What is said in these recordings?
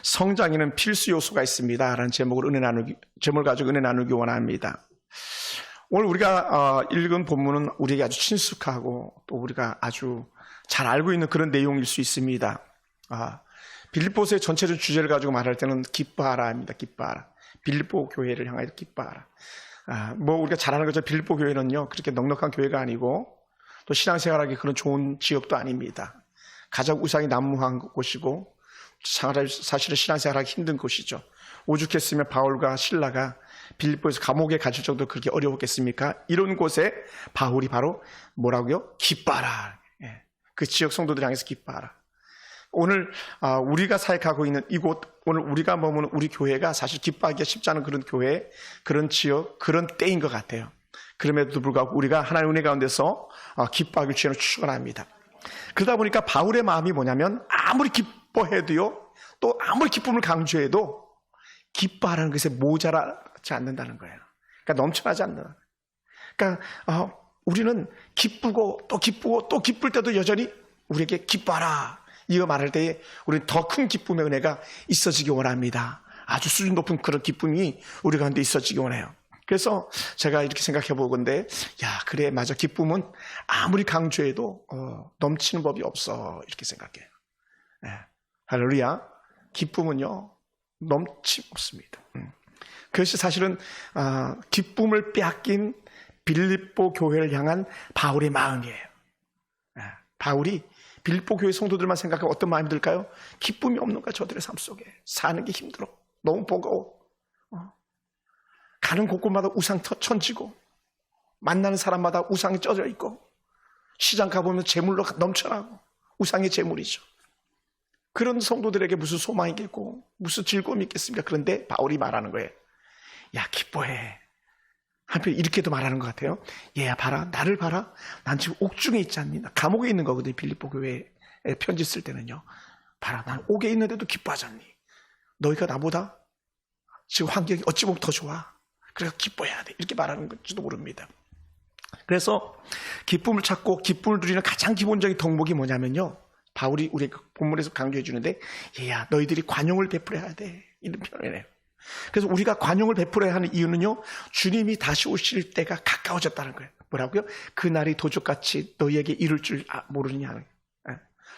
성장에는 필수 요소가 있습니다. 라는 제목을 가지고 은혜 나누기 원합니다. 오늘 우리가 읽은 본문은 우리에게 아주 친숙하고 또 우리가 아주 잘 알고 있는 그런 내용일 수 있습니다. 빌립보서의 전체적 주제를 가지고 말할 때는 기뻐하라 합니다. 기뻐하라. 빌립보 교회를 향하여 기뻐하라. 우리가 잘 아는 거죠. 빌립보 교회는요, 그렇게 넉넉한 교회가 아니고 또 신앙생활하기 그런 좋은 지역도 아닙니다. 가장 우상이 난무한 곳이고 사실은 신앙생활하기 힘든 곳이죠. 오죽했으면 바울과 실라가 빌립보에서 감옥에 갇힐 정도로 그렇게 어려웠겠습니까? 이런 곳에 바울이 바로 뭐라고요? 기뻐하라. 그 지역 성도들 향해서 기뻐하라. 오늘 우리가 사역하고 있는 이곳, 오늘 우리가 머무는 우리 교회가 사실 기뻐하기가 쉽지 않은 그런 교회, 그런 지역, 그런 때인 것 같아요. 그럼에도 불구하고 우리가 하나님의 은혜 가운데서 기뻐하길 주님으로 축원합니다. 그러다 보니까 바울의 마음이 뭐냐면 아무리 기뻐해도요, 또 아무리 기쁨을 강조해도 기뻐하라는 것에 모자라지 않는다는 거예요. 그러니까 넘쳐나지 않는다. 그러니까 우리는 기쁘고 또 기쁘고 또 기쁠 때도 여전히 우리에게 기뻐하라 이거 말할 때에 우리는 더 큰 기쁨의 은혜가 있어지기 원합니다. 아주 수준 높은 그런 기쁨이 우리 가운데 있어지기 원해요. 그래서 제가 이렇게 생각해 보건데, 그래, 맞아. 기쁨은 아무리 강조해도 넘치는 법이 없어. 이렇게 생각해요. 할렐루야. 기쁨은요, 넘침없습니다. 그것이 사실은 기쁨을 빼앗긴 빌립보 교회를 향한 바울의 마음이에요. 바울이 빌립보 교회 성도들만 생각하면 어떤 마음이 들까요? 기쁨이 없는가 저들의 삶 속에. 사는 게 힘들어. 너무 버거워. 가는 곳곳마다 우상 천지고 만나는 사람마다 우상이 쪄져 있고 시장 가보면 재물로 넘쳐나고 우상의 재물이죠. 그런 성도들에게 무슨 소망이 있겠고 무슨 즐거움이 있겠습니까? 그런데 바울이 말하는 거예요. 기뻐해. 한편 이렇게도 말하는 것 같아요. 얘야 봐라, 나를 봐라. 난 지금 옥중에 있지 않니? 나 감옥에 있는 거거든요. 빌립보 교회에 편지 쓸 때는요. 봐라, 난 옥에 있는데도 기뻐하지 않니? 너희가 나보다 지금 환경이 어찌 보면 더 좋아. 그래서 기뻐해야 돼. 이렇게 말하는 건지도 모릅니다. 그래서 기쁨을 찾고 기쁨을 누리는 가장 기본적인 덕목이 뭐냐면요, 바울이 우리 본문에서 강조해 주는데, 얘야 너희들이 관용을 베풀어야 돼. 이런 표현을 해요. 그래서 우리가 관용을 베풀어야 하는 이유는요, 주님이 다시 오실 때가 가까워졌다는 거예요. 뭐라고요? 그날이 도적같이 너희에게 이룰 줄 모르느냐.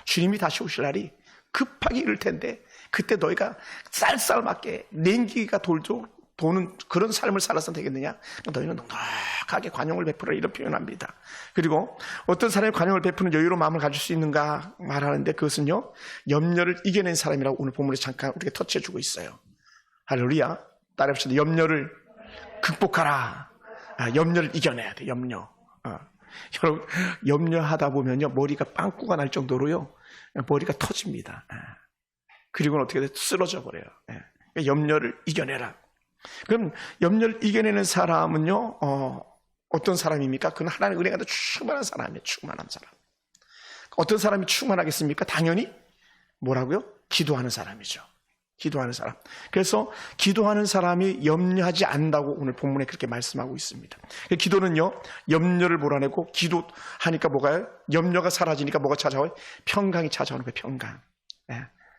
주님이 다시 오실 날이 급하게 이를 텐데 그때 너희가 쌀쌀맞게 냉기가 도는 그런 삶을 살아서 되겠느냐? 너희는 넉넉하게 관용을 베풀어, 이런 표현합니다. 그리고 어떤 사람이 관용을 베푸는 여유로운 마음을 가질 수 있는가 말하는데, 그것은요, 염려를 이겨낸 사람이라고 오늘 본문에 잠깐 우리가 터치해주고 있어요. 할렐루야. 따라합시다. 염려를 극복하라. 염려를 이겨내야 돼. 염려. 여러분, 염려하다 보면요, 머리가 빵꾸가 날 정도로요, 머리가 터집니다. 그리고는 어떻게 돼? 쓰러져 버려요. 염려를 이겨내라. 그럼 염려를 이겨내는 사람은요, 어떤 사람입니까? 그건 하나님의 은혜가 충만한 사람이에요. 충만한 사람. 어떤 사람이 충만하겠습니까? 당연히 뭐라고요? 기도하는 사람이죠. 기도하는 사람. 그래서 기도하는 사람이 염려하지 않는다고 오늘 본문에 그렇게 말씀하고 있습니다. 기도는요, 염려를 몰아내고, 기도하니까 뭐가요? 염려가 사라지니까 뭐가 찾아와요? 평강이 찾아오는 거예요. 평강.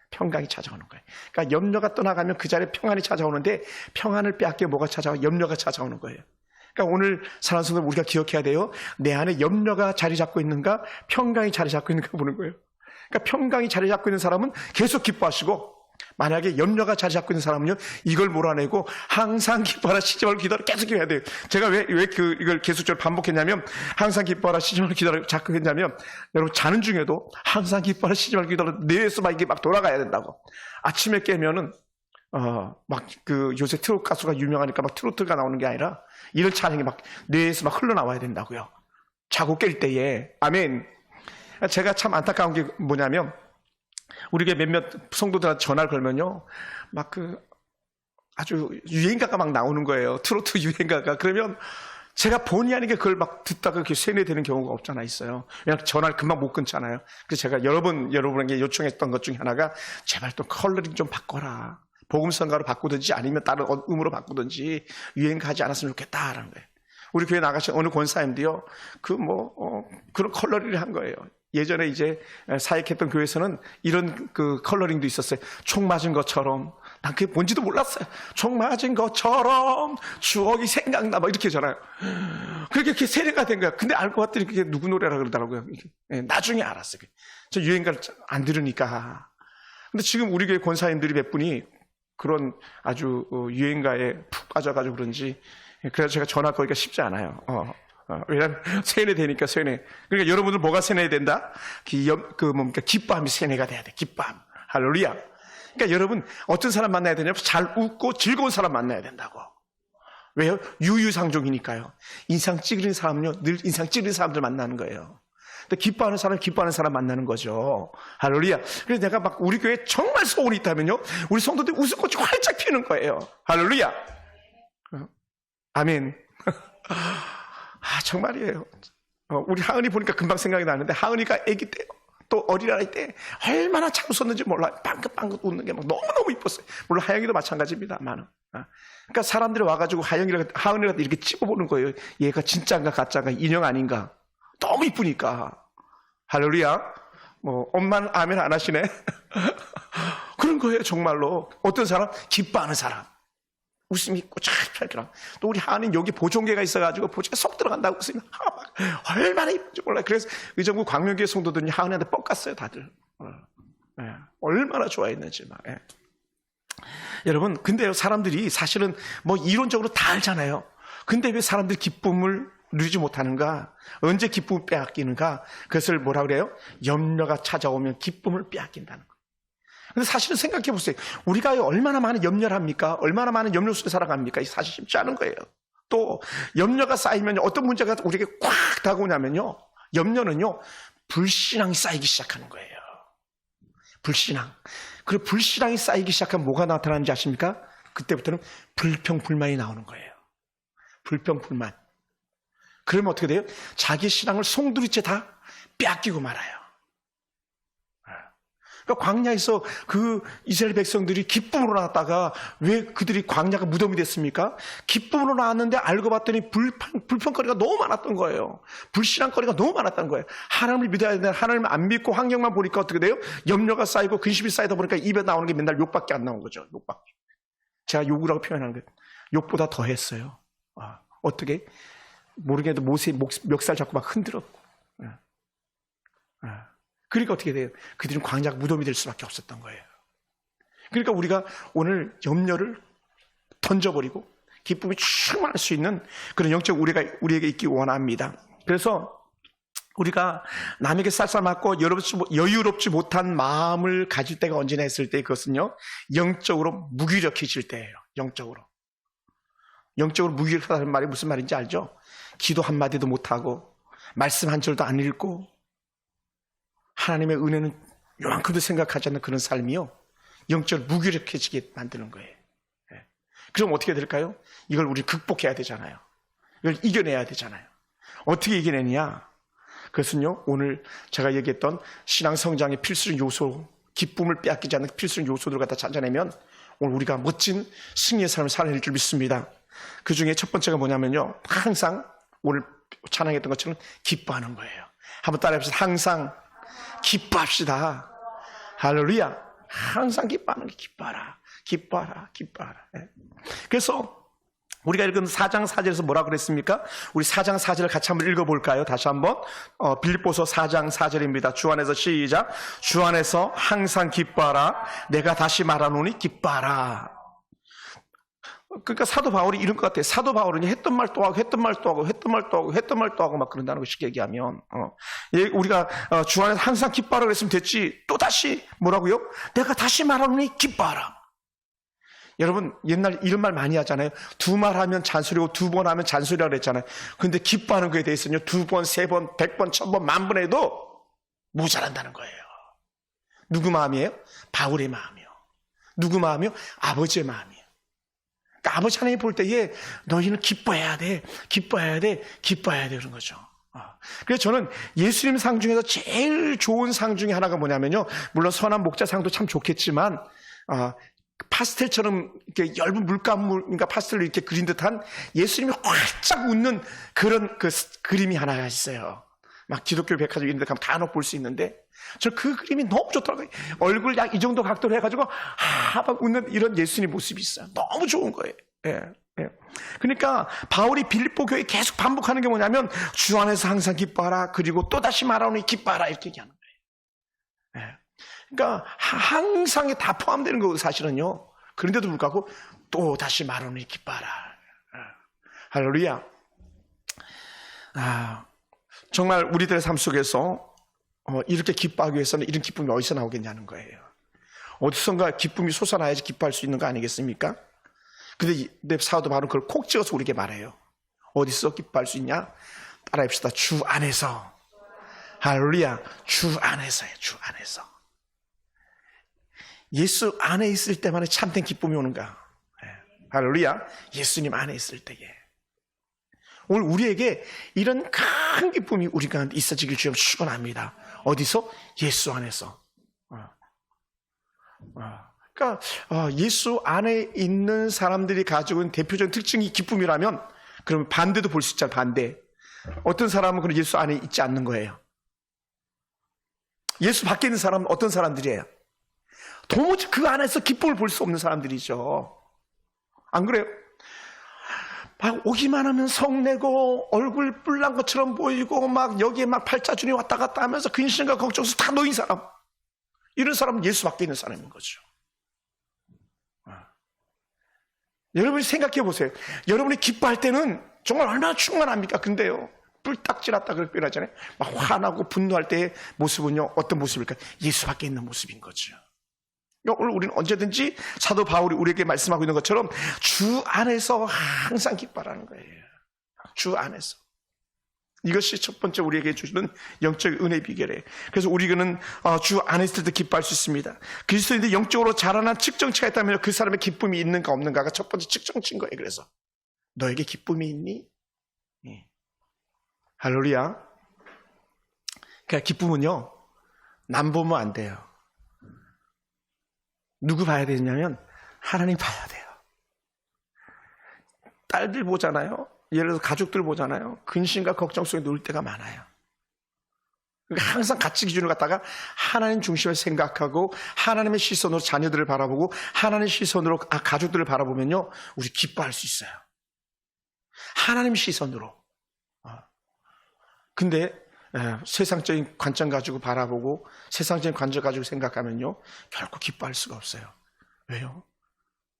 평강이 찾아오는 거예요. 그러니까 염려가 떠나가면 그 자리에 평안이 찾아오는데, 평안을 빼앗겨 뭐가 찾아와요? 염려가 찾아오는 거예요. 그러니까 오늘 사랑하는 성도, 우리가 기억해야 돼요. 내 안에 염려가 자리 잡고 있는가, 평강이 자리 잡고 있는가 보는 거예요. 그러니까 평강이 자리 잡고 있는 사람은 계속 기뻐하시고, 만약에 염려가 자리 잡고 있는 사람은요, 이걸 몰아내고 항상 기뻐하라, 쉬지 말고 기도하라 계속 해야 돼요. 제가 왜 이걸 계속적으로 반복했냐면, 항상 기뻐하라, 쉬지 말고 기도하라 자꾸 했냐면, 여러분 자는 중에도 항상 기뻐하라, 쉬지 말고 기도하라 뇌에서 막 이게 막 돌아가야 된다고. 아침에 깨면은 요새 트로트 가수가 유명하니까 막 트로트가 나오는 게 아니라 이런 찬양이 막 뇌에서 막 흘러나와야 된다고요. 자고 깰 때에. 아멘. 제가 참 안타까운 게 뭐냐면, 우리가 몇몇 성도들한테 전화를 걸면요, 아주 유행가가 막 나오는 거예요. 트로트 유행가가. 그러면 제가 본의 아니게 그걸 막 듣다가 그렇게 세뇌되는 경우가 없잖아 있어요. 왜냐하면 전화를 금방 못 끊잖아요. 그래서 제가 여러분에게 요청했던 것 중에 하나가, 제발 또 컬러링 좀 바꿔라. 복음성가로 바꾸든지 아니면 다른 음으로 바꾸든지 유행가 하지 않았으면 좋겠다라는 거예요. 우리 교회 나가신 어느 권사님도요, 그런 컬러링을 한 거예요. 예전에 이제 사역했던 교회에서는 이런 그 컬러링도 있었어요. 총 맞은 것처럼. 난 그게 뭔지도 몰랐어요. 총 맞은 것처럼 추억이 생각나. 막 이렇게 하잖아요. 그렇게 이렇게 세례가 된 거야. 근데 알고 봤더니 그게 누구 노래라 그러더라고요. 나중에 알았어요. 저 유행가를 안 들으니까. 근데 지금 우리 교회 권사님들이 몇 분이 그런 아주 유행가에 푹 빠져가지고 그런지, 그래서 제가 전화 거기가 쉽지 않아요. 왜냐면 세뇌되니까 세뇌. 그러니까 여러분들 뭐가 세뇌된다? 기뻐함이 세뇌가 돼야 돼. 기뻐함. 할렐루야. 그러니까 여러분 어떤 사람 만나야 되냐면 잘 웃고 즐거운 사람 만나야 된다고. 왜요? 유유상종이니까요. 인상 찌그린 사람은요, 늘 인상 찌그린 사람들 만나는 거예요. 근데 기뻐하는 사람 만나는 거죠. 할렐루야. 그래서 내가 막 우리 교회에 정말 소원이 있다면요, 우리 성도들이 웃음꽃이 활짝 피는 거예요. 할렐루야. 아멘. 정말이에요. 우리 하은이 보니까 금방 생각이 나는데, 하은이가 아기 때, 또 어린아이 때 얼마나 잘 웃었는지 몰라요. 빵긋빵긋 웃는 게 막 너무너무 이뻤어요. 물론 하영이도 마찬가지입니다만. 그러니까 사람들이 와가지고 하은이가 이렇게 찝어보는 거예요. 얘가 진짜인가 가짜인가, 인형 아닌가. 너무 이쁘니까. 할렐루야. 엄마는 아멘 안 하시네. 그런 거예요, 정말로. 어떤 사람? 기뻐하는 사람. 웃음이 있고 잘 펼쳐라. 또 우리 하은이는 여기 보종개가 있어가지고 보종개 쏙 들어간다고 웃으면 얼마나 이쁜지 몰라요. 그래서 의정부 광명교회 성도들이 하은이한테 뻑갔어요, 다들. 얼마나 좋아했는지 막. 여러분, 근데요, 사람들이 사실은 이론적으로 다 알잖아요. 근데 왜 사람들이 기쁨을 누리지 못하는가? 언제 기쁨을 빼앗기는가? 그것을 뭐라 그래요? 염려가 찾아오면 기쁨을 빼앗긴다는 거예요. 근데 사실은 생각해 보세요. 우리가 얼마나 많은 염려를 합니까? 얼마나 많은 염려 속에 살아갑니까? 이게 사실 쉽지 않은 거예요. 또 염려가 쌓이면 어떤 문제가 우리에게 꽉 다가오냐면요, 염려는요, 불신앙이 쌓이기 시작하는 거예요. 불신앙. 그리고 불신앙이 쌓이기 시작하면 뭐가 나타나는지 아십니까? 그때부터는 불평불만이 나오는 거예요. 불평불만. 그러면 어떻게 돼요? 자기 신앙을 송두리째 다 빼앗기고 말아요. 그러니까 광야에서 그 이스라엘 백성들이 기쁨으로 나왔다가 왜 그들이 광야가 무덤이 됐습니까? 기쁨으로 나왔는데 알고 봤더니 불평거리가 너무 많았던 거예요. 불신앙거리가 너무 많았던 거예요. 하나님을 믿어야 되는데 하나님을 안 믿고 환경만 보니까 어떻게 돼요? 염려가 쌓이고 근심이 쌓이다 보니까 입에 나오는 게 맨날 욕밖에 안 나온 거죠. 욕밖에. 제가 욕이라고 표현하는 거예요. 욕보다 더 했어요. 어떻게? 모르겠는데 모세 멱살 잡고 막 흔들었고. 그러니까 어떻게 돼요? 그들은 광야가 무덤이 될 수밖에 없었던 거예요. 그러니까 우리가 오늘 염려를 던져버리고 기쁨이 충만할 수 있는 그런 영적 우리에게 있기 원합니다. 그래서 우리가 남에게 쌀쌀맞고 여유롭지 못한 마음을 가질 때가 언제나 했을 때, 그것은요, 영적으로 무기력해질 때예요. 영적으로 무기력하다는 말이 무슨 말인지 알죠? 기도 한마디도 못하고 말씀 한 절도 안 읽고 하나님의 은혜는 요만큼도 생각하지 않는 그런 삶이요, 영적으로 무기력해지게 만드는 거예요. 그럼 어떻게 될까요? 이걸 우리 극복해야 되잖아요. 이걸 이겨내야 되잖아요. 어떻게 이겨내느냐? 그것은요, 오늘 제가 얘기했던 신앙 성장의 필수적인 요소, 기쁨을 빼앗기지 않는 필수적인 요소들을 갖다 찾아내면 오늘 우리가 멋진 승리의 삶을 살아낼 줄 믿습니다. 그 중에 첫 번째가 뭐냐면요, 항상 오늘 찬양했던 것처럼 기뻐하는 거예요. 한번 따라해봅시다. 항상 기뻐합시다. 할렐루야. 항상 기뻐하는 게 기뻐하라. 그래서 우리가 읽은 4장 4절에서 뭐라 그랬습니까? 우리 4장 4절을 같이 한번 읽어볼까요? 다시 한번. 빌립보서 4장 4절입니다. 주 안에서 시작. 주 안에서 항상 기뻐하라. 내가 다시 말하노니 기뻐하라. 그러니까 사도 바울이 이런 것 같아요. 사도 바울은 했던 말 또 하고 막 그런다는 거 쉽게 얘기하면, 우리가 주 안에서 항상 기뻐하라 그랬으면 됐지. 또 다시 뭐라고요? 내가 다시 말하노니 기뻐하라. 여러분, 옛날 이런 말 많이 하잖아요. 두 말 하면 잔소리고 두 번 하면 잔소리라고 그랬잖아요. 근데 기뻐하는 거에 대해서는요, 두 번, 세 번, 100번, 1000번, 만번 해도 모자란다는 거예요. 누구 마음이에요? 바울의 마음이요. 누구 마음이요? 아버지의 마음이에요. 그러니까 아버지 하나님 볼 때에 너희는 기뻐해야 돼 그런 거죠. 그래서 저는 예수님 상 중에서 제일 좋은 상 중에 하나가 뭐냐면요, 물론 선한 목자상도 참 좋겠지만, 파스텔처럼 이렇게 엷은 그러니까 파스텔로 이렇게 그린 듯한 예수님이 활짝 웃는 그런 그 그림이 하나가 있어요. 막 기독교 백화점 이런 데 가면 간혹 볼 수 있는데, 저 그 그림이 너무 좋더라고요. 얼굴 약 이 정도 각도로 해가지고, 막 웃는 이런 예수님 모습이 있어요. 너무 좋은 거예요. 예, 예. 그러니까, 바울이 빌립보 교회에 계속 반복하는 게 뭐냐면, 주 안에서 항상 기뻐하라. 그리고 또다시 말하오니 기뻐하라. 이렇게 얘기하는 거예요. 예. 그러니까, 항상에 다 포함되는 거고, 사실은요. 그런데도 불구하고, 또다시 말하오니 기뻐하라. 할렐루야. 정말 우리들의 삶 속에서 이렇게 기뻐하기 위해서는 이런 기쁨이 어디서 나오겠냐는 거예요. 어디선가 기쁨이 솟아나야지 기뻐할 수 있는 거 아니겠습니까? 근데 사도 바울은 그걸 콕 찍어서 우리에게 말해요. 어디서 기뻐할 수 있냐? 따라합시다. 주 안에서. 할렐루야. 주 안에서예요. 주 안에서. 예수 안에 있을 때만에 참된 기쁨이 오는가? 할렐루야. 예수님 안에 있을 때에. 오늘 우리에게 이런 큰 기쁨이 우리 가운데 있어지길 주여 축원합니다. 어디서? 예수 안에서. 그러니까 예수 안에 있는 사람들이 가지고 있는 대표적인 특징이 기쁨이라면, 그러면 반대도 볼 수 있잖아요. 반대. 어떤 사람은 그런 예수 안에 있지 않는 거예요. 예수 밖에 있는 사람은 어떤 사람들이에요? 도무지 그 안에서 기쁨을 볼 수 없는 사람들이죠. 안 그래요? 막 오기만 하면 성내고 얼굴 뿔난 것처럼 보이고 막 여기에 막 팔자주니 왔다 갔다 하면서 근심과 걱정 속에 다 놓인 사람, 이런 사람은 예수 밖에 있는 사람인 거죠. 여러분이 생각해 보세요. 여러분이 기뻐할 때는 정말 얼마나 충만합니까? 근데요, 뿔딱지났다 그렇게 표현하잖아요. 막 화나고 분노할 때의 모습은요, 어떤 모습일까? 예수 밖에 있는 모습인 거죠. 오늘 우리는 언제든지 사도 바울이 우리에게 말씀하고 있는 것처럼 주 안에서 항상 기뻐하라는 거예요. 주 안에서. 이것이 첫 번째 우리에게 주시는 영적 은혜의 비결이에요. 그래서 우리는 주 안에 있을 때 기뻐할 수 있습니다. 그리스도인들이 영적으로 자라난 측정치가 있다면 그 사람의 기쁨이 있는가 없는가가 첫 번째 측정치인 거예요. 그래서 너에게 기쁨이 있니? 예. 할렐루야. 그러니까 기쁨은요, 남 보면 안 돼요. 누구 봐야 되냐면 하나님 봐야 돼요. 딸들 보잖아요. 예를 들어서 가족들 보잖아요. 근심과 걱정 속에 놓일 때가 많아요. 그러니까 항상 가치 기준을 갖다가 하나님 중심을 생각하고 하나님의 시선으로 자녀들을 바라보고 하나님의 시선으로 가족들을 바라보면요, 우리 기뻐할 수 있어요. 하나님 시선으로. 근데 세상적인 관점 가지고 바라보고 세상적인 관점 가지고 생각하면요, 결코 기뻐할 수가 없어요. 왜요?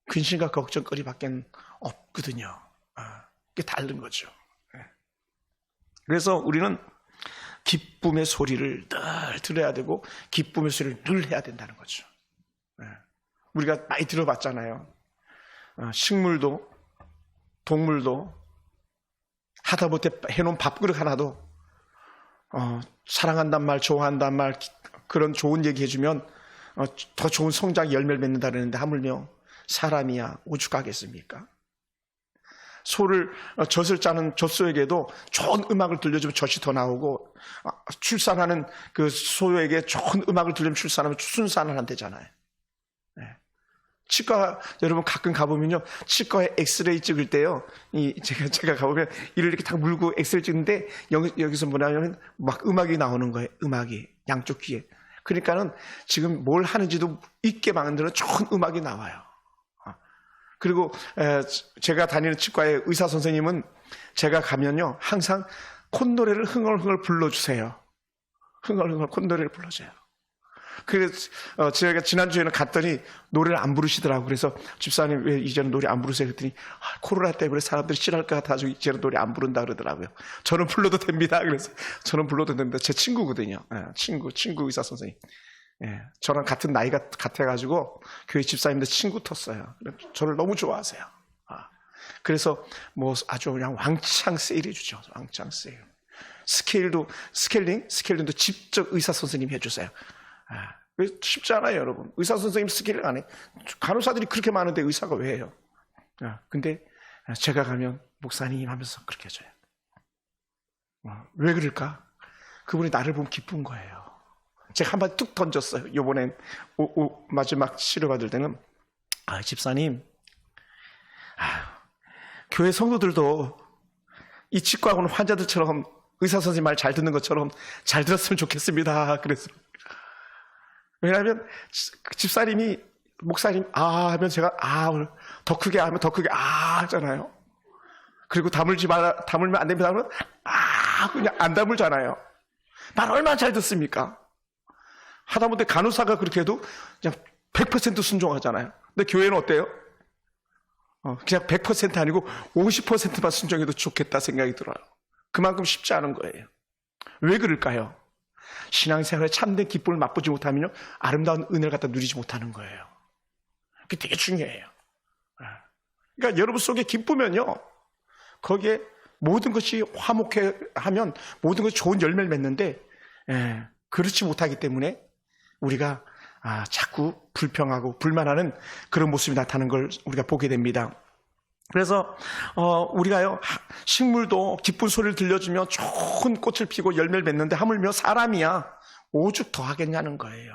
근심과 걱정거리밖에 없거든요. 그게 다른 거죠. 그래서 우리는 기쁨의 소리를 늘 들어야 되고 기쁨의 소리를 늘 해야 된다는 거죠. 우리가 많이 들어봤잖아요. 식물도 동물도 하다못해 해놓은 밥그릇 하나도 사랑한단 말, 좋아한단 말, 그런 좋은 얘기 해주면 더 좋은 성장 열매를 맺는다 그러는데 하물며 사람이야 오죽하겠습니까? 소를 젖을 짜는 젖소에게도 좋은 음악을 들려주면 젖이 더 나오고, 출산하는 그 소에게 좋은 음악을 들려주면 출산하면 순산을 한대잖아요. 치과 여러분 가끔 가보면요, 치과에 엑스레이 찍을 때요, 제가 가보면 이를 이렇게 딱 물고 엑스레이 찍는데 여기서 뭐냐면 막 음악이 나오는 거예요. 음악이 양쪽 귀에. 그러니까는 지금 뭘 하는지도 있게 만드는 좋은 음악이 나와요. 그리고 제가 다니는 치과의 의사 선생님은 제가 가면요, 항상 콧노래를 흥얼흥얼 불러주세요. 흥얼흥얼 콧노래를 불러줘요. 그래서 제가 지난주에는 갔더니 노래를 안 부르시더라고요. 그래서 집사님 왜 이제는 노래 안 부르세요? 그랬더니 코로나 때문에 사람들이 싫어할 것 같아서 이제는 노래 안 부른다 그러더라고요. 저는 불러도 됩니다. 그래서 저는 불러도 됩니다. 제 친구거든요. 친구 의사 선생님. 저랑 같은 나이가 같아가지고 교회 집사님들 친구 텄어요. 저를 너무 좋아하세요. 그래서 뭐 아주 그냥 왕창 세일해주죠. 왕창 세일. 스케일링도 직접 의사 선생님이 해주세요. 쉽지 않아요, 여러분. 의사 선생님 스케일 안 해. 간호사들이 그렇게 많은데 의사가 왜 해요? 근데 제가 가면 목사님 하면서 그렇게 해줘요. 왜 그럴까? 그분이 나를 보면 기쁜 거예요. 제가 한마디 툭 던졌어요. 요번엔 마지막 치료받을 때는, 집사님, 교회 성도들도 이 치과하고는 환자들처럼 의사 선생님 말 잘 듣는 것처럼 잘 들었으면 좋겠습니다. 그래서 왜냐하면 집사님이 목사님 하면 제가 더 크게 하면 더 크게 하잖아요. 그리고 다물면 안 됩니다 하면 그냥 안 다물잖아요. 말 얼마나 잘 듣습니까? 하다못해 간호사가 그렇게 해도 그냥 100% 순종하잖아요. 근데 교회는 어때요? 그냥 100% 아니고 50%만 순종해도 좋겠다 생각이 들어요. 그만큼 쉽지 않은 거예요. 왜 그럴까요? 신앙생활에 참된 기쁨을 맛보지 못하면요, 아름다운 은혜를 갖다 누리지 못하는 거예요. 그게 되게 중요해요. 그러니까 여러분 속에 기쁘면요, 거기에 모든 것이 화목해 하면 모든 것이 좋은 열매를 맺는데, 그렇지 못하기 때문에 우리가 자꾸 불평하고 불만하는 그런 모습이 나타나는 걸 우리가 보게 됩니다. 그래서 우리가요, 식물도 기쁜 소리를 들려주며 좋은 꽃을 피고 열매를 맺는데 하물며 사람이야 오죽 더 하겠냐는 거예요.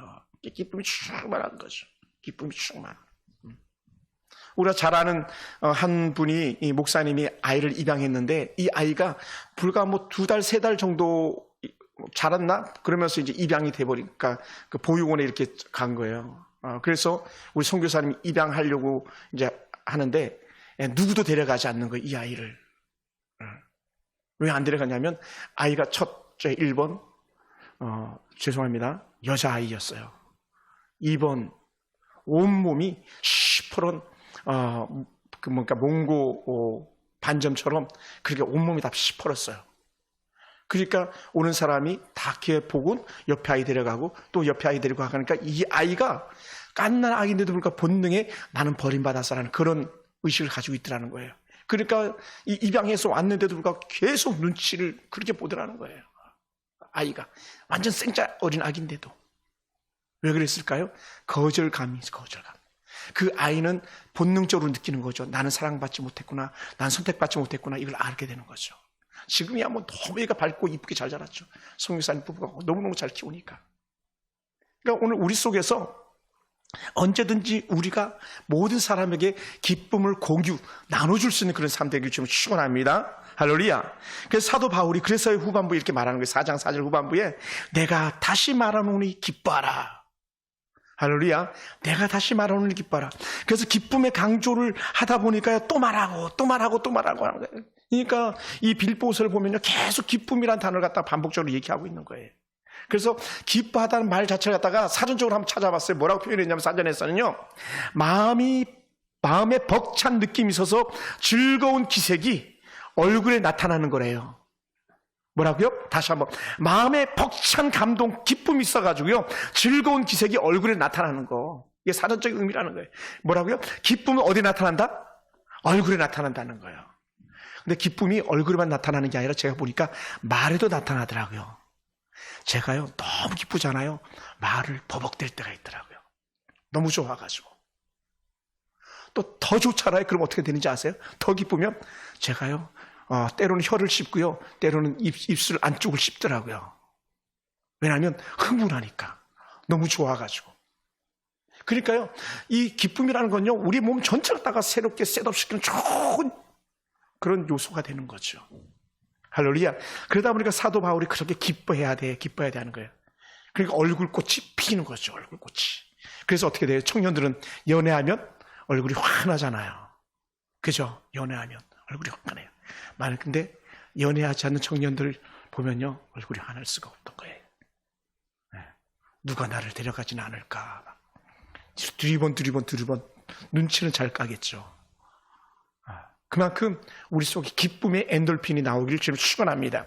기쁨이 충만한 거죠. 기쁨이 충만. 우리가 잘 아는 한 분이, 이 목사님이 아이를 입양했는데 이 아이가 불과 2달, 3달 정도 자랐나? 그러면서 이제 입양이 돼버리니까 그 보육원에 이렇게 간 거예요. 그래서 우리 선교사님이 입양하려고 이제 하는데 누구도 데려가지 않는 거예요, 이 아이를. 왜 안 데려가냐면 아이가 첫째 1번 죄송합니다, 여자아이였어요. 2번 온몸이 시퍼런 뭔가 몽고 반점처럼 그렇게 온몸이 다 시퍼렀어요. 그러니까 오는 사람이 다 이렇게 보고 옆에 아이 데려가고 또 옆에 아이 데리고 가니까 이 아이가 갓난 아기인데도 불구하고 본능에 나는 버림받았어라는 그런 의식을 가지고 있더라는 거예요. 그러니까 이 입양해서 왔는데도 불구하고 계속 눈치를 그렇게 보더라는 거예요. 아이가 완전 생짜 어린 아기인데도. 왜 그랬을까요? 거절감이 있어, 거절감. 그 아이는 본능적으로 느끼는 거죠. 나는 사랑받지 못했구나, 난 선택받지 못했구나, 이걸 알게 되는 거죠. 지금이야 너무 애가 밝고 이쁘게 잘 자랐죠. 성교사님 부부가 너무너무 잘 키우니까. 그러니까 오늘 우리 속에서 언제든지 우리가 모든 사람에게 기쁨을 나눠줄 수 있는 그런 삶 되길 좀 축원합니다. 할렐루야. 그래서 사도 바울이 그래서 후반부에 이렇게 말하는 거예요. 4장 4절 후반부에 내가 다시 말하노니 기뻐하라. 할렐루야. 내가 다시 말하노니 기뻐하라. 그래서 기쁨의 강조를 하다 보니까 또 말하고 하는 거예요. 그러니까 이 빌보서를 보면요, 계속 기쁨이라는 단어를 갖다가 반복적으로 얘기하고 있는 거예요. 그래서 기뻐하다는 말 자체를 갖다가 사전적으로 한번 찾아봤어요. 뭐라고 표현했냐면 사전에서는요, 마음에 벅찬 느낌이 있어서 즐거운 기색이 얼굴에 나타나는 거래요. 뭐라고요? 다시 한번. 마음에 벅찬 감동, 기쁨이 있어가지고요, 즐거운 기색이 얼굴에 나타나는 거. 이게 사전적인 의미라는 거예요. 뭐라고요? 기쁨은 어디에 나타난다? 얼굴에 나타난다는 거예요. 근데 기쁨이 얼굴에만 나타나는 게 아니라 제가 보니까 말에도 나타나더라고요. 제가요, 너무 기쁘잖아요. 말을 버벅댈 때가 있더라고요. 너무 좋아가지고. 또 더 좋잖아요. 그럼 어떻게 되는지 아세요? 더 기쁘면 제가요, 때로는 혀를 씹고요, 때로는 입술 안쪽을 씹더라고요. 왜냐하면 흥분하니까. 너무 좋아가지고. 그러니까요, 이 기쁨이라는 건요, 우리 몸 전체를 다가 새롭게 셋업시키는 좋은 그런 요소가 되는 거죠. 할렐루야. 그러다 보니까 사도 바울이 그렇게 기뻐해야 돼 하는 거예요. 그러니까 얼굴꽃이 피는 거죠, 얼굴꽃이. 그래서 어떻게 돼요? 청년들은 연애하면 얼굴이 환하잖아요. 그죠? 연애하면 얼굴이 환해요. 근데 연애하지 않는 청년들 보면요, 얼굴이 환할 수가 없던 거예요. 누가 나를 데려가지는 않을까. 두리번 눈치는 잘 까겠죠. 그만큼 우리 속에 기쁨의 엔돌핀이 나오기를 지금 축원합니다.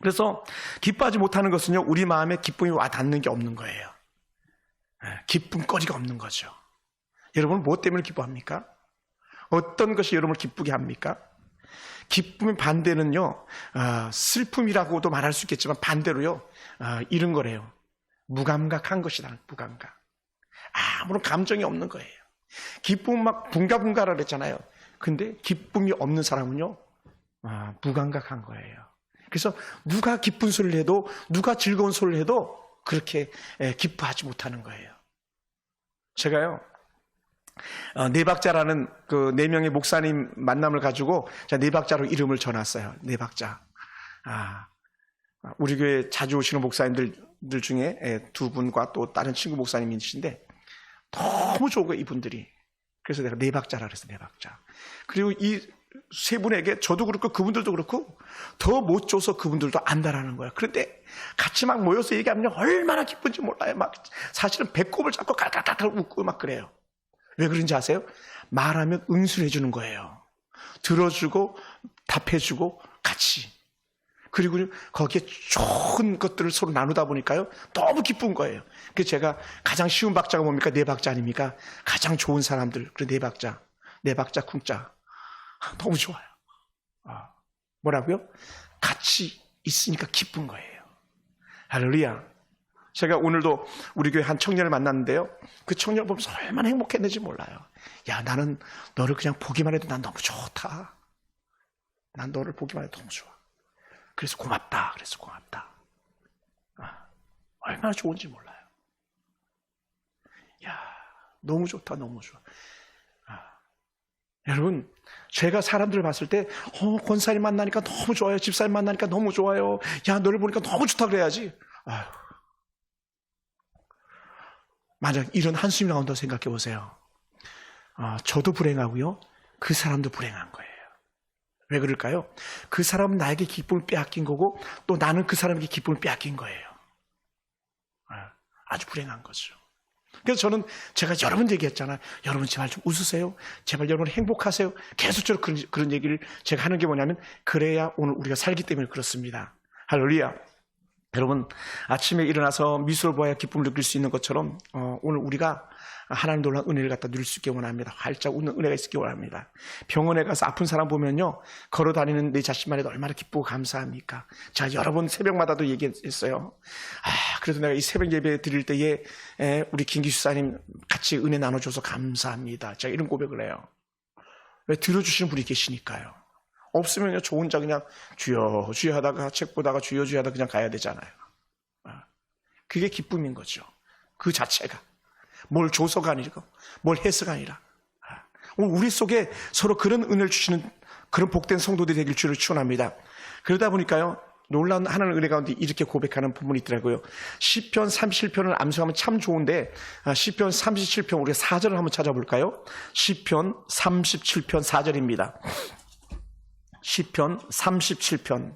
그래서 기뻐하지 못하는 것은요, 우리 마음에 기쁨이 와 닿는 게 없는 거예요. 기쁨거리가 없는 거죠. 여러분은 무엇 때문에 기뻐합니까? 어떤 것이 여러분을 기쁘게 합니까? 기쁨의 반대는요, 슬픔이라고도 말할 수 있겠지만 반대로요, 이런 거래요. 무감각한 것이다. 무감각. 아무런 감정이 없는 거예요. 기쁨은 막 붕가붕가라 그랬잖아요. 근데 기쁨이 없는 사람은요, 무감각한 거예요. 그래서 누가 기쁜 소리를 해도, 누가 즐거운 소리를 해도 그렇게 기뻐하지 못하는 거예요. 제가요, 네박자라는 그 4명의 목사님 만남을 가지고 자, 네박자로 이름을 전했어요. 네박자. 우리 교회 자주 오시는 목사님들 중에 두 분과 또 다른 친구 목사님이신데 너무 좋은 거예요, 이분들이. 그래서 내가 네 박자라 그랬어, 네 박자. 그리고 이 세 분에게 저도 그렇고 그분들도 그렇고 더 못 줘서 그분들도 안다라는 거야. 그런데 같이 막 모여서 얘기하면 얼마나 기쁜지 몰라요. 막 사실은 배꼽을 잡고 깔깔깔깔 웃고 막 그래요. 왜 그런지 아세요? 말하면 응수해 주는 거예요. 들어주고 답해주고 같이. 그리고 거기에 좋은 것들을 서로 나누다 보니까요, 너무 기쁜 거예요. 그래서 제가 가장 쉬운 박자가 뭡니까? 네 박자 아닙니까? 가장 좋은 사람들, 그 네 박자, 네 박자 쿵짜. 너무 좋아요. 뭐라고요? 같이 있으니까 기쁜 거예요. 할렐루야. 제가 오늘도 우리 교회 한 청년을 만났는데요, 그 청년을 보면서 얼마나 행복했는지 몰라요. 야, 나는 너를 그냥 보기만 해도 난 너무 좋다. 난 너를 보기만 해도 너무 좋아. 그래서 고맙다. 그래서 고맙다. 얼마나 좋은지 몰라요. 야, 너무 좋다. 너무 좋아. 여러분, 제가 사람들을 봤을 때 권사님 만나니까 너무 좋아요. 집사님 만나니까 너무 좋아요. 야, 너를 보니까 너무 좋다 그래야지. 아휴. 만약 이런 한숨이 나온다고 생각해 보세요. 저도 불행하고요, 그 사람도 불행한 거예요. 왜 그럴까요? 그 사람은 나에게 기쁨을 빼앗긴 거고 또 나는 그 사람에게 기쁨을 빼앗긴 거예요. 아주 불행한 거죠. 그래서 저는 제가 여러 번 얘기했잖아요. 여러분 제발 좀 웃으세요. 제발 여러분 행복하세요. 계속적으로 그런 얘기를 제가 하는 게 뭐냐면, 그래야 오늘 우리가 살기 때문에 그렇습니다. 할렐루야. 여러분, 아침에 일어나서 미소를 보아야 기쁨을 느낄 수 있는 것처럼 오늘 우리가 하나님 놀라운 은혜를 갖다 누릴 수 있기 원합니다. 활짝 웃는 은혜가 있기 원합니다. 병원에 가서 아픈 사람 보면요, 걸어다니는 내 자신만 해도 얼마나 기쁘고 감사합니까? 자, 여러 번 새벽마다도 얘기했어요. 그래도 내가 이 새벽 예배 드릴 때에 우리 김기수사님 같이 은혜 나눠줘서 감사합니다. 제가 이런 고백을 해요. 왜? 들어주시는 분이 계시니까요. 없으면요, 저 혼자 그냥 주여 주여 하다가 책 보다가 주여 주여 하다가 그냥 가야 되잖아요. 그게 기쁨인 거죠. 그 자체가. 뭘 줘서가 아니고 뭘 해서가 아니라 우리 속에 서로 그런 은혜를 주시는 그런 복된 성도들이 되길 주를 축원합니다. 그러다 보니까요, 놀라운 하나님의 은혜 가운데 이렇게 고백하는 부분이 있더라고요. 시편 37편을 암송하면 참 좋은데, 시편 37편 우리가 4절을 한번 찾아볼까요? 시편 37편 4절입니다. 시편 37편.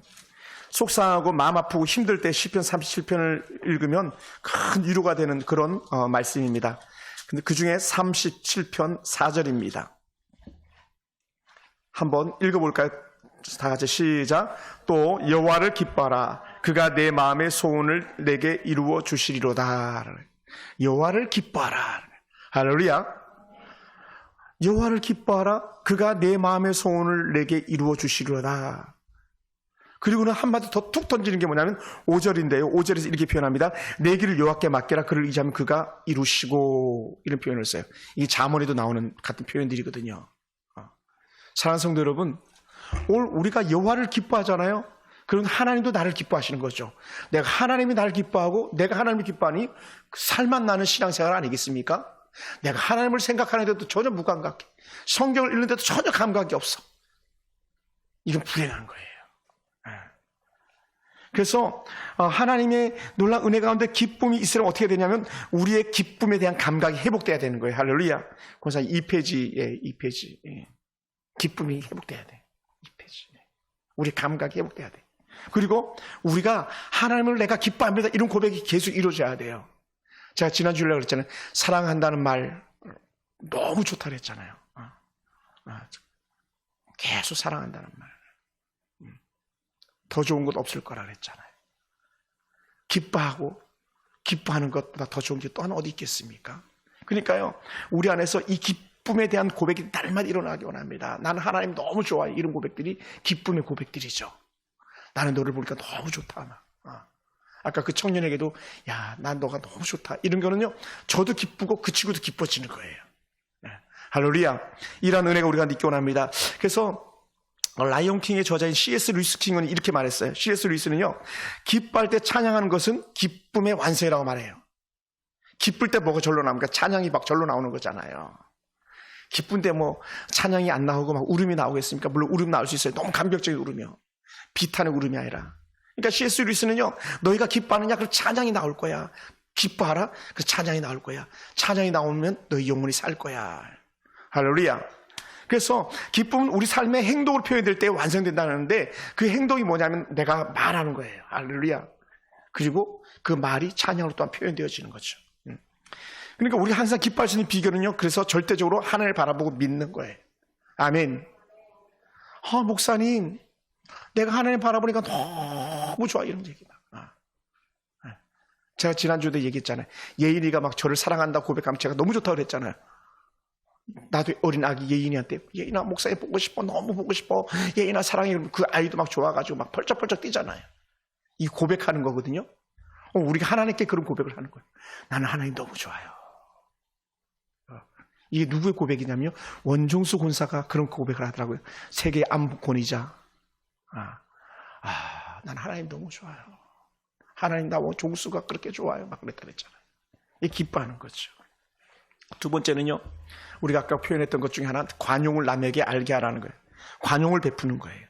속상하고 마음 아프고 힘들 때 시편 37편을 읽으면 큰 위로가 되는 그런 말씀입니다. 근데 그 중에 37편 4절입니다. 한번 읽어볼까요? 다 같이 시작. 또 여호와를 기뻐하라. 그가 내 마음의 소원을 내게 이루어 주시리로다. 여호와를 기뻐하라. 할렐루야. 여호와를 기뻐하라. 그가 내 마음의 소원을 내게 이루어 주시리로다. 그리고는 한마디 더 툭 던지는 게 뭐냐면 5절인데요. 5절에서 이렇게 표현합니다. 내 길을 여호와께 맡기라. 그를 의지하면 그가 이루시고. 이런 표현을 써요. 이게 잠언에도 나오는 같은 표현들이거든요. 사랑하는 성도 여러분, 오늘 우리가 여호와를 기뻐하잖아요. 그럼 하나님도 나를 기뻐하시는 거죠. 내가 하나님이 나를 기뻐하고 내가 하나님을 기뻐하니 살만 나는 신앙생활 아니겠습니까? 내가 하나님을 생각하는데도 전혀 무감각해. 성경을 읽는데도 전혀 감각이 없어. 이건 불행한 거예요. 그래서 하나님의 놀라운 은혜 가운데 기쁨이 있으면 어떻게 되냐면 우리의 기쁨에 대한 감각이 회복돼야 되는 거예요. 할렐루야. 그래서 2페이지에 2페이지. 기쁨이 회복돼야 돼. 2페이지. 우리 감각이 회복돼야 돼. 그리고 우리가 하나님을 내가 기뻐합니다. 이런 고백이 계속 이루어져야 돼요. 제가 지난주에 그랬잖아요. 사랑한다는 말 너무 좋다 그랬잖아요. 계속 사랑한다는 말. 더 좋은 것 없을 거라 그랬잖아요. 기뻐하는 것보다 더 좋은 게 또 하나 어디 있겠습니까? 그러니까요, 우리 안에서 이 기쁨에 대한 고백이 날마다 일어나기 원합니다. 나는 하나님 너무 좋아해. 이런 고백들이 기쁨의 고백들이죠. 나는 너를 보니까 너무 좋다. 아까 그 청년에게도 야, 난 너가 너무 좋다. 이런 거는요, 저도 기쁘고 그 친구도 기뻐지는 거예요. 할렐루야. 이런 은혜가 우리가 느끼기 원합니다. 그래서 라이온 킹의 저자인 C.S. 루이스 킹은 이렇게 말했어요. C.S. 루이스는요, 기뻐할 때 찬양하는 것은 기쁨의 완성이라고 말해요. 기쁠 때 뭐가 절로 나옵니까? 찬양이 막 절로 나오는 거잖아요. 기쁜데 뭐 찬양이 안 나오고 막 울음이 나오겠습니까? 물론 울음 나올 수 있어요. 너무 감격적인 울음이요. 비탄의 울음이 아니라 그러니까 C.S. 루이스는요, 너희가 기뻐하느냐? 그럼 찬양이 나올 거야. 기뻐하라? 그래서 찬양이 나올 거야. 찬양이 나오면 너희 영혼이 살 거야. 할렐루야. 그래서 기쁨은 우리 삶의 행동을 표현될 때 완성된다는데 그 행동이 뭐냐면 내가 말하는 거예요. 할렐루야. 그리고 그 말이 찬양으로 또한 표현되어지는 거죠. 그러니까 우리 항상 기뻐할 수 있는 비결은요, 그래서 절대적으로 하나님을 바라보고 믿는 거예요. 아멘. 목사님, 내가 하나님 바라보니까 너무 좋아. 이런 얘기 막. 제가 지난주에도 얘기했잖아요. 예인이가 막 저를 사랑한다 고백하면 제가 너무 좋다고 그랬잖아요. 나도 어린 아기 예인이한테 예인아 목사님 보고 싶어. 너무 보고 싶어. 예인아 사랑해. 그 아이도 막 좋아가지고 막 펄쩍펄쩍 뛰잖아요. 이 고백하는 거거든요. 우리가 하나님께 그런 고백을 하는 거예요. 나는 하나님 너무 좋아요. 이게 누구의 고백이냐면요. 원종수 권사가 그런 고백을 하더라고요. 세계 안보권이자 난 하나님 너무 좋아요. 하나님 나 종수가 그렇게 좋아요. 막 그랬잖아요. 이 기뻐하는 거죠. 두 번째는요. 우리가 아까 표현했던 것 중에 하나 관용을 남에게 알게 하라는 거예요. 관용을 베푸는 거예요.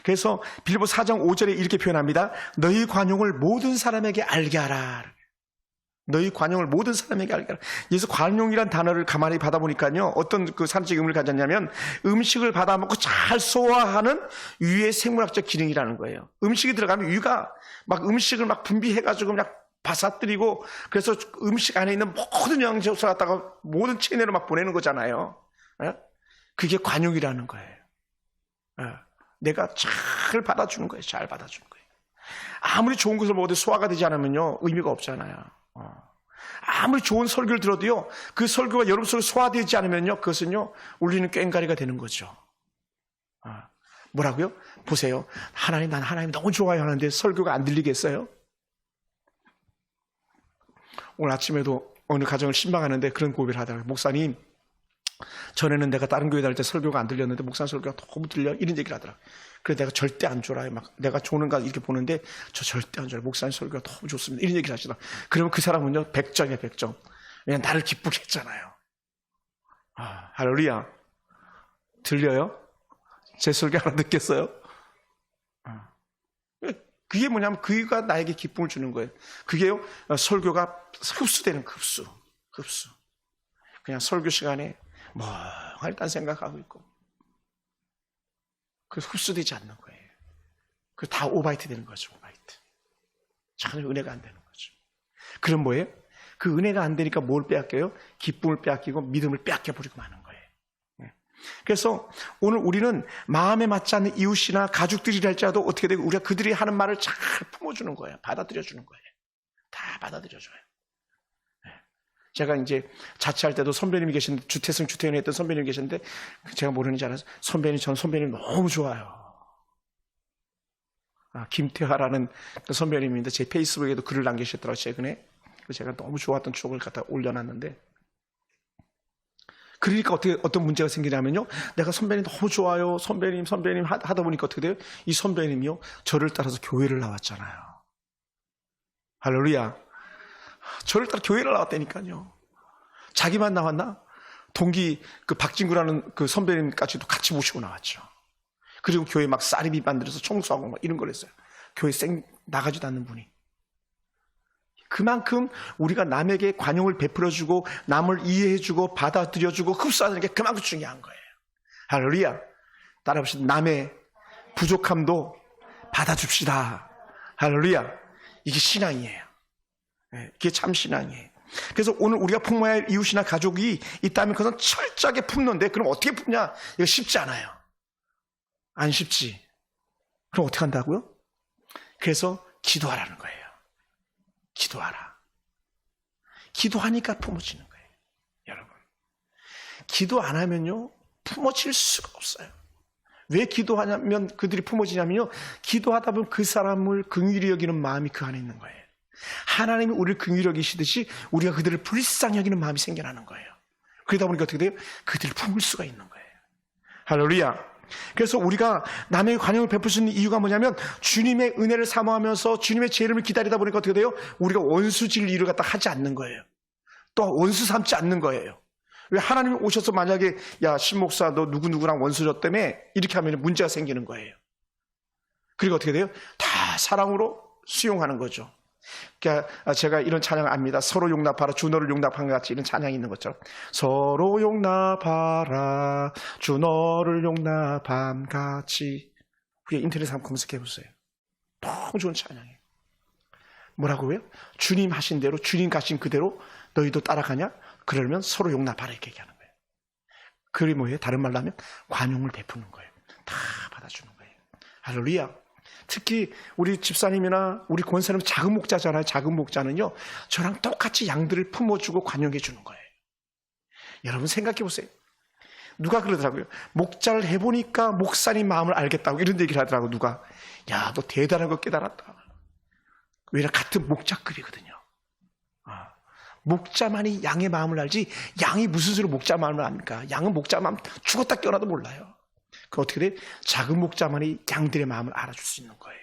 그래서 빌립보 4장 5절에 이렇게 표현합니다. 너희 관용을 모든 사람에게 알게 하라. 너희 관용을 모든 사람에게 알게 하라. 그래서 관용이란 단어를 가만히 받아보니까요. 어떤 그 산책 의미를 가졌냐면 음식을 받아먹고 잘 소화하는 위의 생물학적 기능이라는 거예요. 음식이 들어가면 위가 막 음식을 막 분비해가지고 그냥 바사뜨리고 그래서 음식 안에 있는 모든 영양소를 갖다가 모든 체내로 막 보내는 거잖아요. 그게 관용이라는 거예요. 내가 잘 받아주는 거예요. 잘 받아주는 거예요. 아무리 좋은 것을 먹어도 소화가 되지 않으면요 의미가 없잖아요. 아무리 좋은 설교를 들어도요 그 설교가 여러분 속에 소화되지 않으면요 그것은요 울리는 꽹과리가 되는 거죠. 뭐라고요? 보세요. 하나님 난 하나님 너무 좋아요 하는데 설교가 안 들리겠어요? 오늘 아침에도 어느 가정을 신방하는데 그런 고백을 하더라고요. 목사님, 전에는 내가 다른 교회 다닐 때 설교가 안 들렸는데 목사님 설교가 너무 들려 이런 얘기를 하더라고요. 그래서 내가 절대 안 졸아요. 막 내가 조는가 이렇게 보는데 저 절대 안 졸아요. 목사님 설교가 너무 좋습니다. 이런 얘기를 하시더라고요. 그러면 그 사람은요 100점이에요. 100점. 왜냐면 나를 기쁘게 했잖아요. 할렐루야. 들려요? 제 설교 하나 듣겠어요? 그게 뭐냐면 그가 나에게 기쁨을 주는 거예요. 그게요 설교가 흡수되는 흡수. 그냥 설교 시간에 멍하니 딴 생각하고 있고 그래서 흡수되지 않는 거예요. 그 다 오바이트 되는 거죠. 오바이트. 전혀 은혜가 안 되는 거죠. 그럼 뭐예요? 그 은혜가 안 되니까 뭘 빼앗겨요? 기쁨을 빼앗기고 믿음을 빼앗겨버리고 마는 거예요. 그래서 오늘 우리는 마음에 맞지 않는 이웃이나 가족들이라 할지라도 어떻게 되고 우리가 그들이 하는 말을 잘 품어주는 거예요. 받아들여주는 거예요. 다 받아들여줘요. 제가 이제 자취할 때도 선배님이 계신데 주태승 주태현이 했던 선배님이 계셨는데 제가 모르는지 알아서 전 선배님 너무 좋아요. 김태화라는 그 선배님인데 제 페이스북에도 글을 남기셨더라고요. 최근에. 제가 너무 좋았던 추억을 갖다 올려놨는데 그러니까 어떤 문제가 생기냐면요. 내가 선배님 너무 좋아요. 선배님 하다 보니까 어떻게 돼요? 이 선배님이요. 저를 따라서 교회를 나왔잖아요. 할렐루야. 저를 따라 교회를 나왔다니까요. 자기만 나왔나? 동기 그 박진구라는 그 선배님까지도 같이 모시고 나왔죠. 그리고 교회 막 쌀이비 만들어서 청소하고 막 이런 걸 했어요. 교회 나가지도 않는 분이. 그만큼 우리가 남에게 관용을 베풀어주고 남을 이해해주고 받아들여주고 흡수하는 게 그만큼 중요한 거예요. 할렐루야. 따라합시다. 남의 부족함도 받아줍시다. 할렐루야. 이게 신앙이에요. 이게 참 신앙이에요. 그래서 오늘 우리가 품어야 할 이웃이나 가족이 있다면 그것은 철저하게 품는데 그럼 어떻게 품냐? 이거 쉽지 않아요. 안 쉽지. 그럼 어떻게 한다고요? 그래서 기도하라는 거예요. 기도하라. 기도하니까 품어지는 거예요. 여러분. 기도 안 하면요. 품어질 수가 없어요. 왜 기도하냐면 그들이 품어지냐면요. 기도하다 보면 그 사람을 긍휼히 여기는 마음이 그 안에 있는 거예요. 하나님이 우리를 긍휼히 여기시듯이 우리가 그들을 불쌍히 여기는 마음이 생겨나는 거예요. 그러다 보니까 어떻게 돼요? 그들을 품을 수가 있는 거예요. 할렐루야. 그래서 우리가 남의 관용을 베풀 수 있는 이유가 뭐냐면 주님의 은혜를 사모하면서 주님의 제 이름을 기다리다 보니까 어떻게 돼요? 우리가 원수질 일을 갖다 하지 않는 거예요. 또 원수 삼지 않는 거예요. 왜 하나님이 오셔서 만약에 야 신목사 너 누구누구랑 원수졌다며 이렇게 하면 문제가 생기는 거예요. 그리고 어떻게 돼요? 다 사랑으로 수용하는 거죠. 그러니까 제가 이런 찬양 압니다. 서로 용납하라 주 너를 용납한 것 같이 이런 찬양이 있는 것처럼 서로 용납하라 주 너를 용납한 같이. 그게 인터넷에 한번 검색해 보세요. 너무 좋은 찬양이에요. 뭐라고요? 주님 하신 대로 주님 가신 그대로 너희도 따라가냐? 그러면 서로 용납하라 이렇게 얘기하는 거예요. 그게 뭐예요? 다른 말로 하면 관용을 베푸는 거예요. 다 받아주는 거예요. 할렐루야. 특히 우리 집사님이나 우리 권사님 작은 목자잖아요. 작은 목자는요 저랑 똑같이 양들을 품어주고 관용해 주는 거예요. 여러분 생각해 보세요. 누가 그러더라고요. 목자를 해보니까 목사님 마음을 알겠다고 이런 얘기를 하더라고요. 누가. 야, 너 대단한 거 깨달았다. 왜냐 같은 목자급이거든요. 목자만이 양의 마음을 알지 양이 무슨 수로 목자 마음을 압니까? 양은 목자 마음 죽었다 깨어나도 몰라요. 그 어떻게 돼? 작은 목자만이 양들의 마음을 알아줄 수 있는 거예요.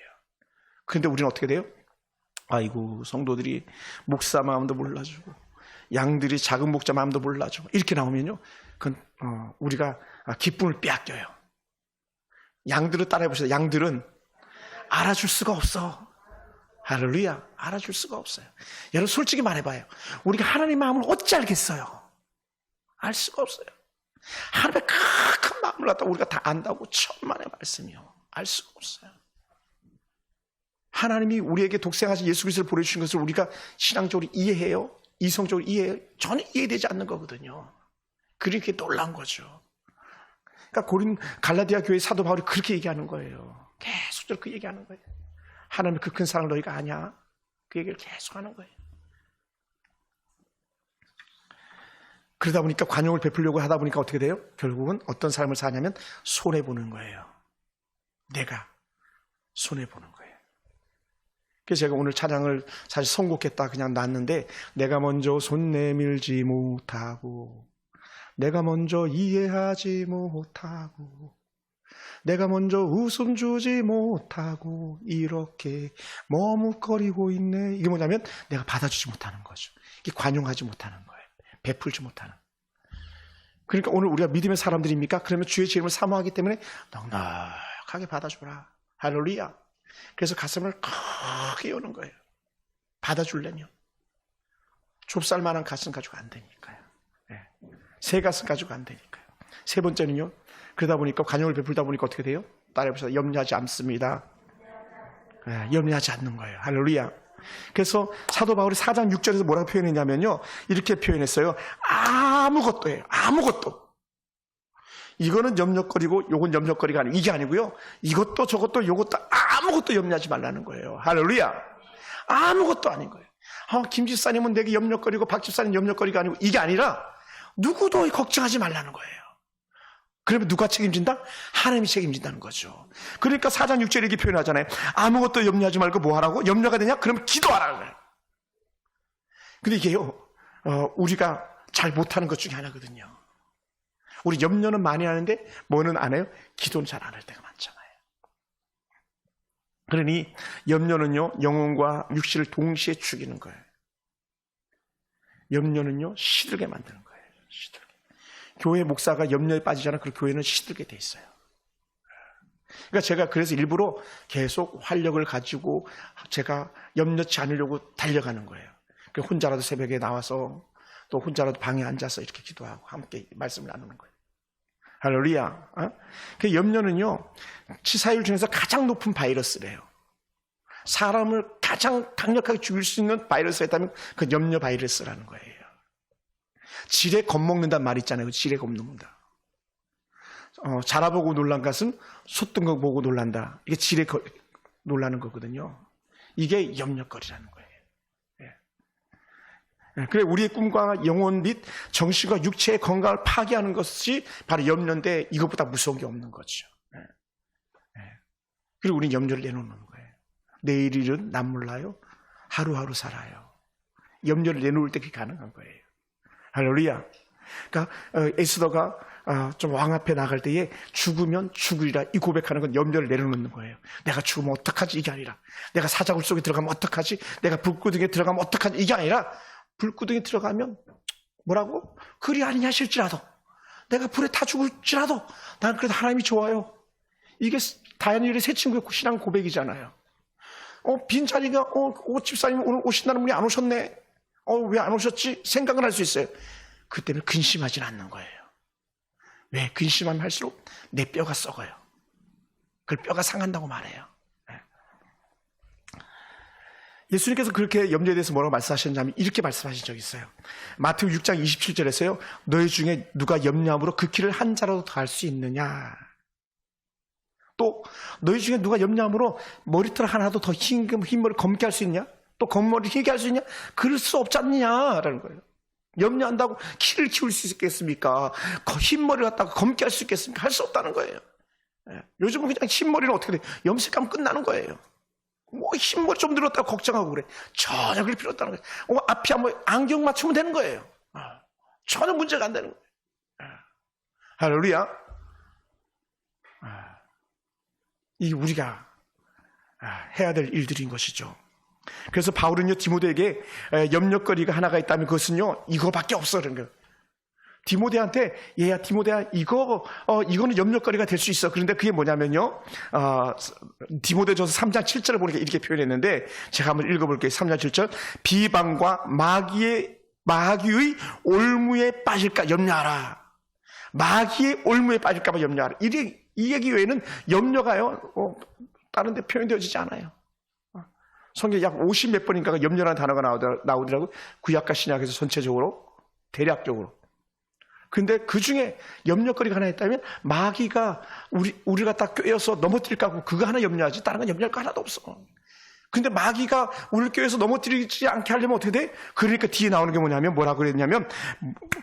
그런데 우리는 어떻게 돼요? 아이고 성도들이 목사 마음도 몰라주고 양들이 작은 목자 마음도 몰라주고 이렇게 나오면요 그건 우리가 기쁨을 빼앗겨요. 양들을 따라해보세요. 양들은 알아줄 수가 없어. 할렐루야. 알아줄 수가 없어요. 여러분 솔직히 말해봐요. 우리가 하나님 마음을 어찌 알겠어요? 알 수가 없어요. 하나님의 큰 마음을 갖다 우리가 다 안다고 천만의 말씀이요. 알 수가 없어요. 하나님이 우리에게 독생하신 예수 그리스도를 보내주신 것을 우리가 신앙적으로 이해해요? 이성적으로 이해해요? 전혀 이해되지 않는 거거든요. 그렇게 놀란 거죠. 그러니까 갈라디아 교회 사도 바울이 그렇게 얘기하는 거예요. 계속 그 얘기하는 거예요. 하나님의 그 큰 사랑을 너희가 아냐? 그 얘기를 계속 하는 거예요. 그러다 보니까 관용을 베풀려고 하다 보니까 어떻게 돼요? 결국은 어떤 삶을 사냐면 손해보는 거예요. 내가 손해보는 거예요. 그래서 제가 오늘 찬양을 사실 선곡했다 그냥 놨는데 내가 먼저 손 내밀지 못하고 내가 먼저 이해하지 못하고 내가 먼저 웃음 주지 못하고 이렇게 머뭇거리고 있네. 이게 뭐냐면 내가 받아주지 못하는 거죠. 이게 관용하지 못하는 거예요. 베풀지 못하는. 그러니까 오늘 우리가 믿음의 사람들입니까? 그러면 주의 지름을 사모하기 때문에 넉넉하게 받아주라. 할렐루야. 그래서 가슴을 크게 여는 거예요. 받아주려면. 좁쌀만한 가슴 가지고 안 되니까요. 네. 새 가슴 가지고 안 되니까요. 세 번째는요. 그러다 보니까 관용을 베풀다 보니까 어떻게 돼요? 따라해보세요. 염려하지 않습니다. 네, 염려하지 않는 거예요. 할렐루야. 그래서 사도 바울이 4장 6절에서 뭐라고 표현했냐면요. 이렇게 표현했어요. 아무것도예요. 아무것도. 이거는 염려거리고 요건 염려거리가 아니고 이게 아니고요. 이것도 저것도 요것도 아무것도 염려하지 말라는 거예요. 할렐루야. 아무것도 아닌 거예요. 김 집사님은 내게 염려거리고 박 집사님 염려거리가 아니고 이게 아니라 누구도 걱정하지 말라는 거예요. 그러면 누가 책임진다? 하나님이 책임진다는 거죠. 그러니까 4장 6절에 이렇게 표현하잖아요. 아무것도 염려하지 말고 뭐 하라고? 염려가 되냐? 그럼 기도하라는 거예요. 근데 이게요, 우리가 잘 못하는 것 중에 하나거든요. 우리 염려는 많이 하는데 뭐는 안 해요? 기도는 잘 안 할 때가 많잖아요. 그러니 염려는요, 영혼과 육신을 동시에 죽이는 거예요. 염려는요, 시들게 만드는 거예요. 시들게. 교회 목사가 염려에 빠지잖아요. 그리고 교회는 시들게 돼 있어요. 그러니까 제가 그래서 일부러 계속 활력을 가지고 제가 염려치 않으려고 달려가는 거예요. 혼자라도 새벽에 나와서 또 혼자라도 방에 앉아서 이렇게 기도하고 함께 말씀을 나누는 거예요. 할렐루야. 그 염려는요, 치사율 중에서 가장 높은 바이러스래요. 사람을 가장 강력하게 죽일 수 있는 바이러스가 있다면 그 염려 바이러스라는 거예요. 지레 겁먹는다는 말 있잖아요. 지레 겁먹는다. 자라보고 놀란 것은 솟던 거 보고 놀란다. 이게 지레 놀라는 거거든요. 이게 염려거리라는 거예요. 그래 우리의 꿈과 영혼 및 정신과 육체의 건강을 파괴하는 것이 바로 염려인데 이것보다 무서운 게 없는 거죠. 그리고 우리는 염려를 내놓는 거예요. 내일 일은 난 몰라요. 하루하루 살아요. 염려를 내놓을 때 그게 가능한 거예요. 할렐루야. 그러니까 에스더가 좀 왕 앞에 나갈 때에 죽으면 죽으리라 이 고백하는 건 염려를 내려놓는 거예요. 내가 죽으면 어떡하지 이게 아니라 내가 사자굴 속에 들어가면 어떡하지, 내가 불구덩이에 들어가면 어떡하지 이게 아니라 불구덩이에 들어가면 뭐라고? 그리 아니냐 실지라도 내가 불에 타 죽을지라도 난 그래도 하나님이 좋아요. 이게 다니엘의 새 친구의 신앙 고백이잖아요. 빈자리가, 집사님 오늘 오신다는 분이 안 오셨네. 왜 안 오셨지? 생각을 할 수 있어요. 그 때문에 근심하진 않는 거예요. 왜? 근심하면 할수록 내 뼈가 썩어요. 그 뼈가 상한다고 말해요. 예수님께서 그렇게 염려에 대해서 뭐라고 말씀하셨냐면 이렇게 말씀하신 적이 있어요. 마태복음 6장 27절에서요. 너희 중에 누가 염려함으로 그 길을 한 자라도 더 할 수 있느냐. 또 너희 중에 누가 염려함으로 머리털 하나도 더 흰머리 검게 할 수 있냐? 또 검머리 희게 할 수 있냐? 그럴 수 없지 않느냐라는 거예요. 염려한다고 키를 키울 수 있겠습니까? 흰머리를 갖다가 검게 할 수 있겠습니까? 할 수 없다는 거예요. 요즘은 그냥 흰머리는 어떻게 돼? 염색하면 끝나는 거예요. 흰머리 좀 늘었다고 걱정하고 그래. 전혀 그럴 필요 없다는 거예요. 앞이 한번 안경 맞추면 되는 거예요. 전혀 문제가 안 되는 거예요. 할렐루야. 이게 우리가 해야 될 일들인 것이죠. 그래서 바울은요, 디모데에게 염려거리가 하나가 있다면 그것은요, 이거밖에 없어. 그런 거예요. 디모데한테, 얘야, 디모데야, 이거는 염려거리가 될 수 있어. 그런데 그게 뭐냐면요, 디모데전서 3장 7절을 보니까 이렇게 표현했는데, 제가 한번 읽어볼게요. 3장 7절. 비방과 마귀의 올무에 빠질까 염려하라. 마귀의 올무에 빠질까봐 염려하라. 이 얘기 외에는 염려가요, 다른 데 표현되어지지 않아요. 성경에 약 50몇 번인가가 염려라는 단어가 나오더라고요. 구약과 신약에서 전체적으로, 대략적으로. 근데 그 중에 염려거리가 하나 있다면 마귀가 우리가 딱 꿰어서 넘어뜨릴까 하고 그거 하나 염려하지 다른 건 염려할 거 하나도 없어. 근데 마귀가 우리를 꿰어서 넘어뜨리지 않게 하려면 어떻게 돼? 그러니까 뒤에 나오는 게 뭐냐면 뭐라고 그랬냐면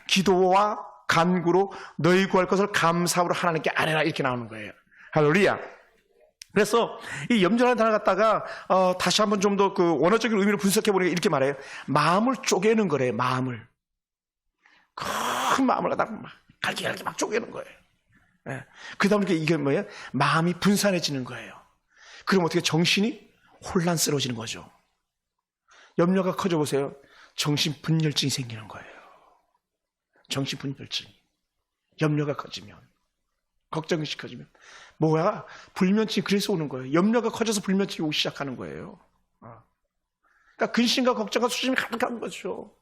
기도와 간구로 너희 구할 것을 감사함으로 하나님께 아뢰라 이렇게 나오는 거예요. 할렐루야. 그래서 이 염려라는 단어 갖다가 다시 한번 좀 더 그 원어적인 의미를 분석해 보니까 이렇게 말해요. 마음을 쪼개는 거래요. 마음을. 큰 마음을 갖다가 막 갈기갈기 막 쪼개는 거예요. 예. 그러다 보니까 이게 뭐예요? 마음이 분산해지는 거예요. 그럼 어떻게 정신이 혼란스러워지는 거죠. 염려가 커져 보세요. 정신분열증이 생기는 거예요. 정신분열증. 염려가 커지면, 걱정이 커지면. 뭐야? 불면증이 그래서 오는 거예요. 염려가 커져서 불면증이 오기 시작하는 거예요. 그러니까 근심과 걱정과 수심이 가득한 거죠.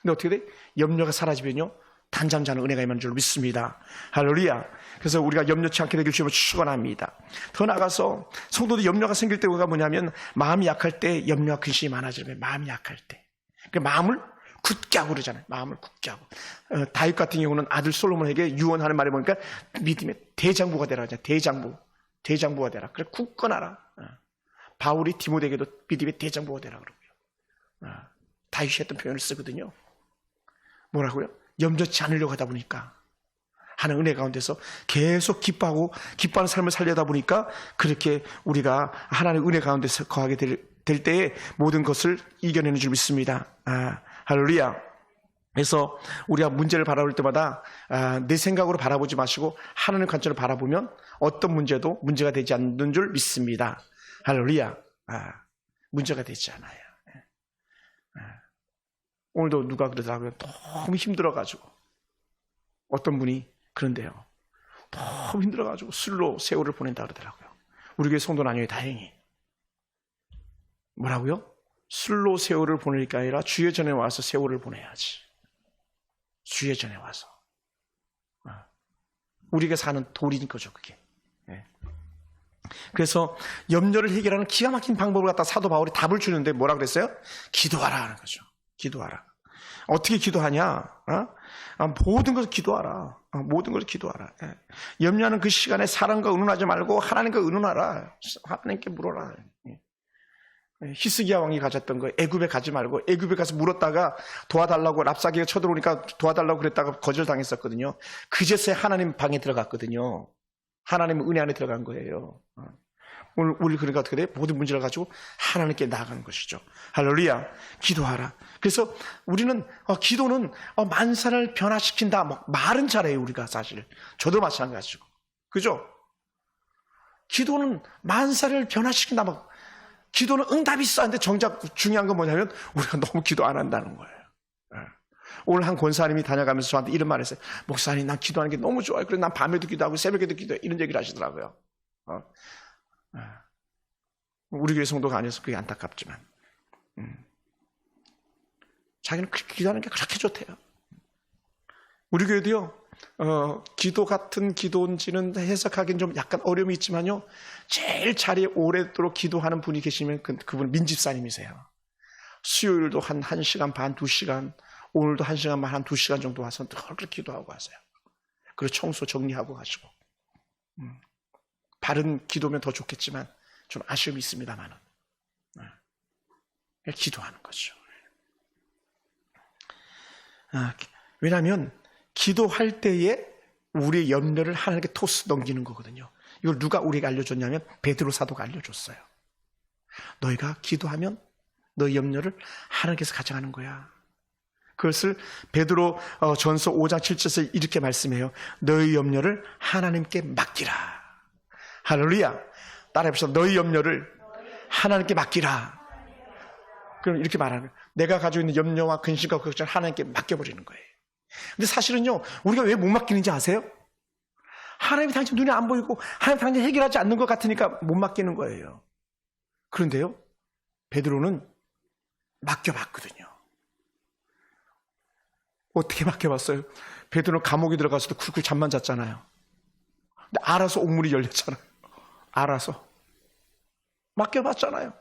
근데 어떻게 돼? 염려가 사라지면요, 단잠 자는 은혜가 임하는 줄 믿습니다. 할렐루야. 그래서 우리가 염려치 않게 되길 주님을 축원합니다. 더 나아가서 성도들 염려가 생길 때가 뭐냐면 마음이 약할 때 염려와 근심이 많아지면 마음이 약할 때. 그러니까 마음을 굳게 하고 그러잖아요. 마음을 굳게 하고. 다윗 같은 경우는 아들 솔로몬에게 유언하는 말을 보니까 믿음의 대장부가 되라 하잖아요. 대장부가 되라. 그래 굳건하라. 바울이 디모데에게도 믿음의 대장부가 되라 그러고요. 다윗이 했던 표현을 쓰거든요. 뭐라고요? 염려치 않으려고 하다 보니까 하는 은혜 가운데서 계속 기뻐하는 삶을 살려다 보니까 그렇게 우리가 하나님의 은혜 가운데서 거하게 될 때에 모든 것을 이겨내는 줄 믿습니다. 할렐루야. 그래서 우리가 문제를 바라볼 때마다 내 생각으로 바라보지 마시고 하나님의 관점으로 바라보면 어떤 문제도 문제가 되지 않는 줄 믿습니다. 할렐루야. 문제가 되지 않아요. 오늘도 누가 그러더라고요. 너무 힘들어가지고. 어떤 분이 그런데요. 너무 힘들어가지고 술로 세월을 보낸다 그러더라고요. 우리 교회 성도는 아니에요. 다행히. 뭐라고요? 술로 세월을 보낼 게 아니라 주의 전에 와서 세월을 보내야지. 주의 전에 와서. 우리가 사는 도리인 거죠, 그게. 그래서 염려를 해결하는 기가 막힌 방법을 갖다 사도 바울이 답을 주는데 뭐라 그랬어요? 기도하라 하는 거죠. 기도하라. 어떻게 기도하냐? 모든 것을 기도하라. 모든 것을 기도하라. 염려하는 그 시간에 사람과 의논하지 말고 하나님과 의논하라. 하나님께 물어라. 히스기야 왕이 가졌던 거예요. 애굽에 가지 말고 애굽에 가서 물었다가 도와달라고 랍사기가 쳐들어오니까 도와달라고 그랬다가 거절당했었거든요. 그제서야 하나님 방에 들어갔거든요. 하나님의 은혜 안에 들어간 거예요. 오늘 우리 그러니까 어떻게 돼? 모든 문제를 가지고 하나님께 나아가는 것이죠. 할렐루야. 기도하라. 그래서 우리는 기도는 만사를 변화시킨다. 뭐 말은 잘해요, 우리가 사실. 저도 마찬가지고. 그죠? 기도는 만사를 변화시킨다. 막 기도는 응답이 있어. 근데 정작 중요한 건 뭐냐면 우리가 너무 기도 안 한다는 거예요. 오늘 한 권사님이 다녀가면서 저한테 이런 말을 했어요. 목사님, 난 기도하는 게 너무 좋아요. 그래서 난 밤에도 기도하고 새벽에도 기도해. 이런 얘기를 하시더라고요. 우리 교회 성도가 아니어서 그게 안타깝지만 자기는 기도하는 게 그렇게 좋대요. 우리 교회도요, 기도 같은 기도인지는 해석하기는 좀 약간 어려움이 있지만요, 제일 자리에 오래도록 기도하는 분이 계시면 그분은 민집사님이세요. 수요일도 한 1시간 반, 2시간, 오늘도 1시간 반, 한 2시간 정도 와서 그렇게 기도하고 하세요. 그리고 청소 정리하고 가시고. 바른 기도면 더 좋겠지만 좀 아쉬움이 있습니다만은. 기도하는 거죠. 왜냐하면 기도할 때에 우리의 염려를 하나님께 토스 넘기는 거거든요. 이걸 누가 우리에게 알려줬냐면 베드로 사도가 알려줬어요. 너희가 기도하면 너희 염려를 하나님께서 가져가는 거야. 그것을 베드로 전서 5장 7절에서 이렇게 말씀해요. 너희 염려를 하나님께 맡기라. 할렐루야. 따라해보시죠. 너희 염려를 하나님께 맡기라. 그럼 이렇게 말하는 거예요. 내가 가지고 있는 염려와 근심과 걱정을 하나님께 맡겨버리는 거예요. 근데 사실은요, 우리가 왜 못 맡기는지 아세요? 하나님이 당신 눈에 안 보이고 하나님 당신 해결하지 않는 것 같으니까 못 맡기는 거예요. 그런데요, 베드로는 맡겨봤거든요. 어떻게 맡겨봤어요? 베드로는 감옥에 들어가서도 쿨쿨 잠만 잤잖아요. 근데 알아서 옥문이 열렸잖아요. 알아서 맡겨봤잖아요.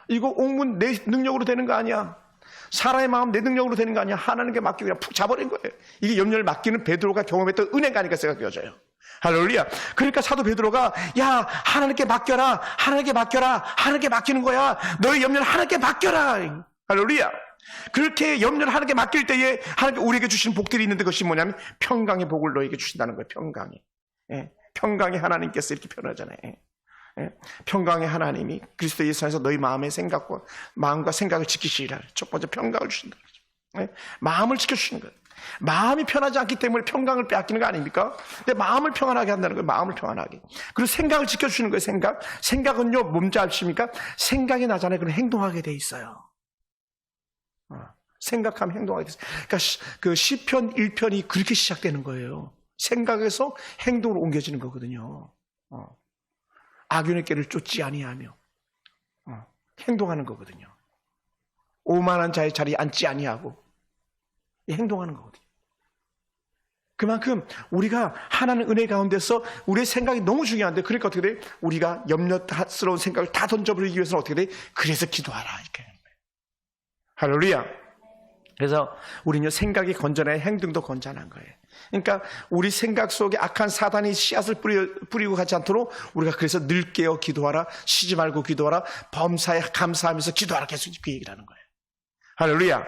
이거 옥문 내 능력으로 되는 거 아니야. 사람의 마음 내 능력으로 되는 거 아니야. 하나님께 맡기고 그냥 푹 자버린 거예요. 이게 염려를 맡기는 베드로가 경험했던 은혜가 아닐까 생각되어져요. 할렐루야. 그러니까 사도 베드로가 야, 하나님께 맡겨라. 하나님께 맡겨라. 하나님께 맡기는 거야. 너의 염려를 하나님께 맡겨라. 할렐루야. 그렇게 염려를 하나님께 맡길 때에 하나님께 우리에게 주신 복들이 있는데 그것이 뭐냐면 평강의 복을 너에게 주신다는 거예요. 평강이. 평강의 하나님께서 이렇게 표현하잖아요. 평강의 하나님이 그리스도 예수 안에서 너희 마음과 생각을 지키시리라. 첫 번째 평강을 주신다. 마음을 지켜주시는 거예요. 마음이 편하지 않기 때문에 평강을 빼앗기는 거 아닙니까? 근데 마음을 평안하게 한다는 거예요. 마음을 평안하게. 그리고 생각을 지켜주시는 거예요. 생각은요, 뭔지 아십니까? 생각이 나잖아요. 그럼 행동하게 돼 있어요. 생각하면 행동하게 돼 있어요. 그러니까 그 시편 1편이 그렇게 시작되는 거예요. 생각에서 행동으로 옮겨지는 거거든요. 악인의 길을 쫓지 아니하며 행동하는 거거든요. 오만한 자의 자리에 앉지 아니하고 행동하는 거거든요. 그만큼 우리가 하나님 은혜 가운데서 우리의 생각이 너무 중요한데, 그러니까 어떻게 돼? 우리가 염려스러운 생각을 다 던져버리기 위해서는 어떻게 돼? 그래서 기도하라 이렇게 하는 거예요. 할렐루야. 그래서 우리는 생각이 건전해, 행동도 건전한 거예요. 그러니까 우리 생각 속에 악한 사단이 씨앗을 뿌리고 가지 않도록 우리가 그래서 늘 깨어 기도하라, 쉬지 말고 기도하라, 범사에 감사하면서 기도하라, 계속 그 얘기를 하는 거예요. 할렐루야.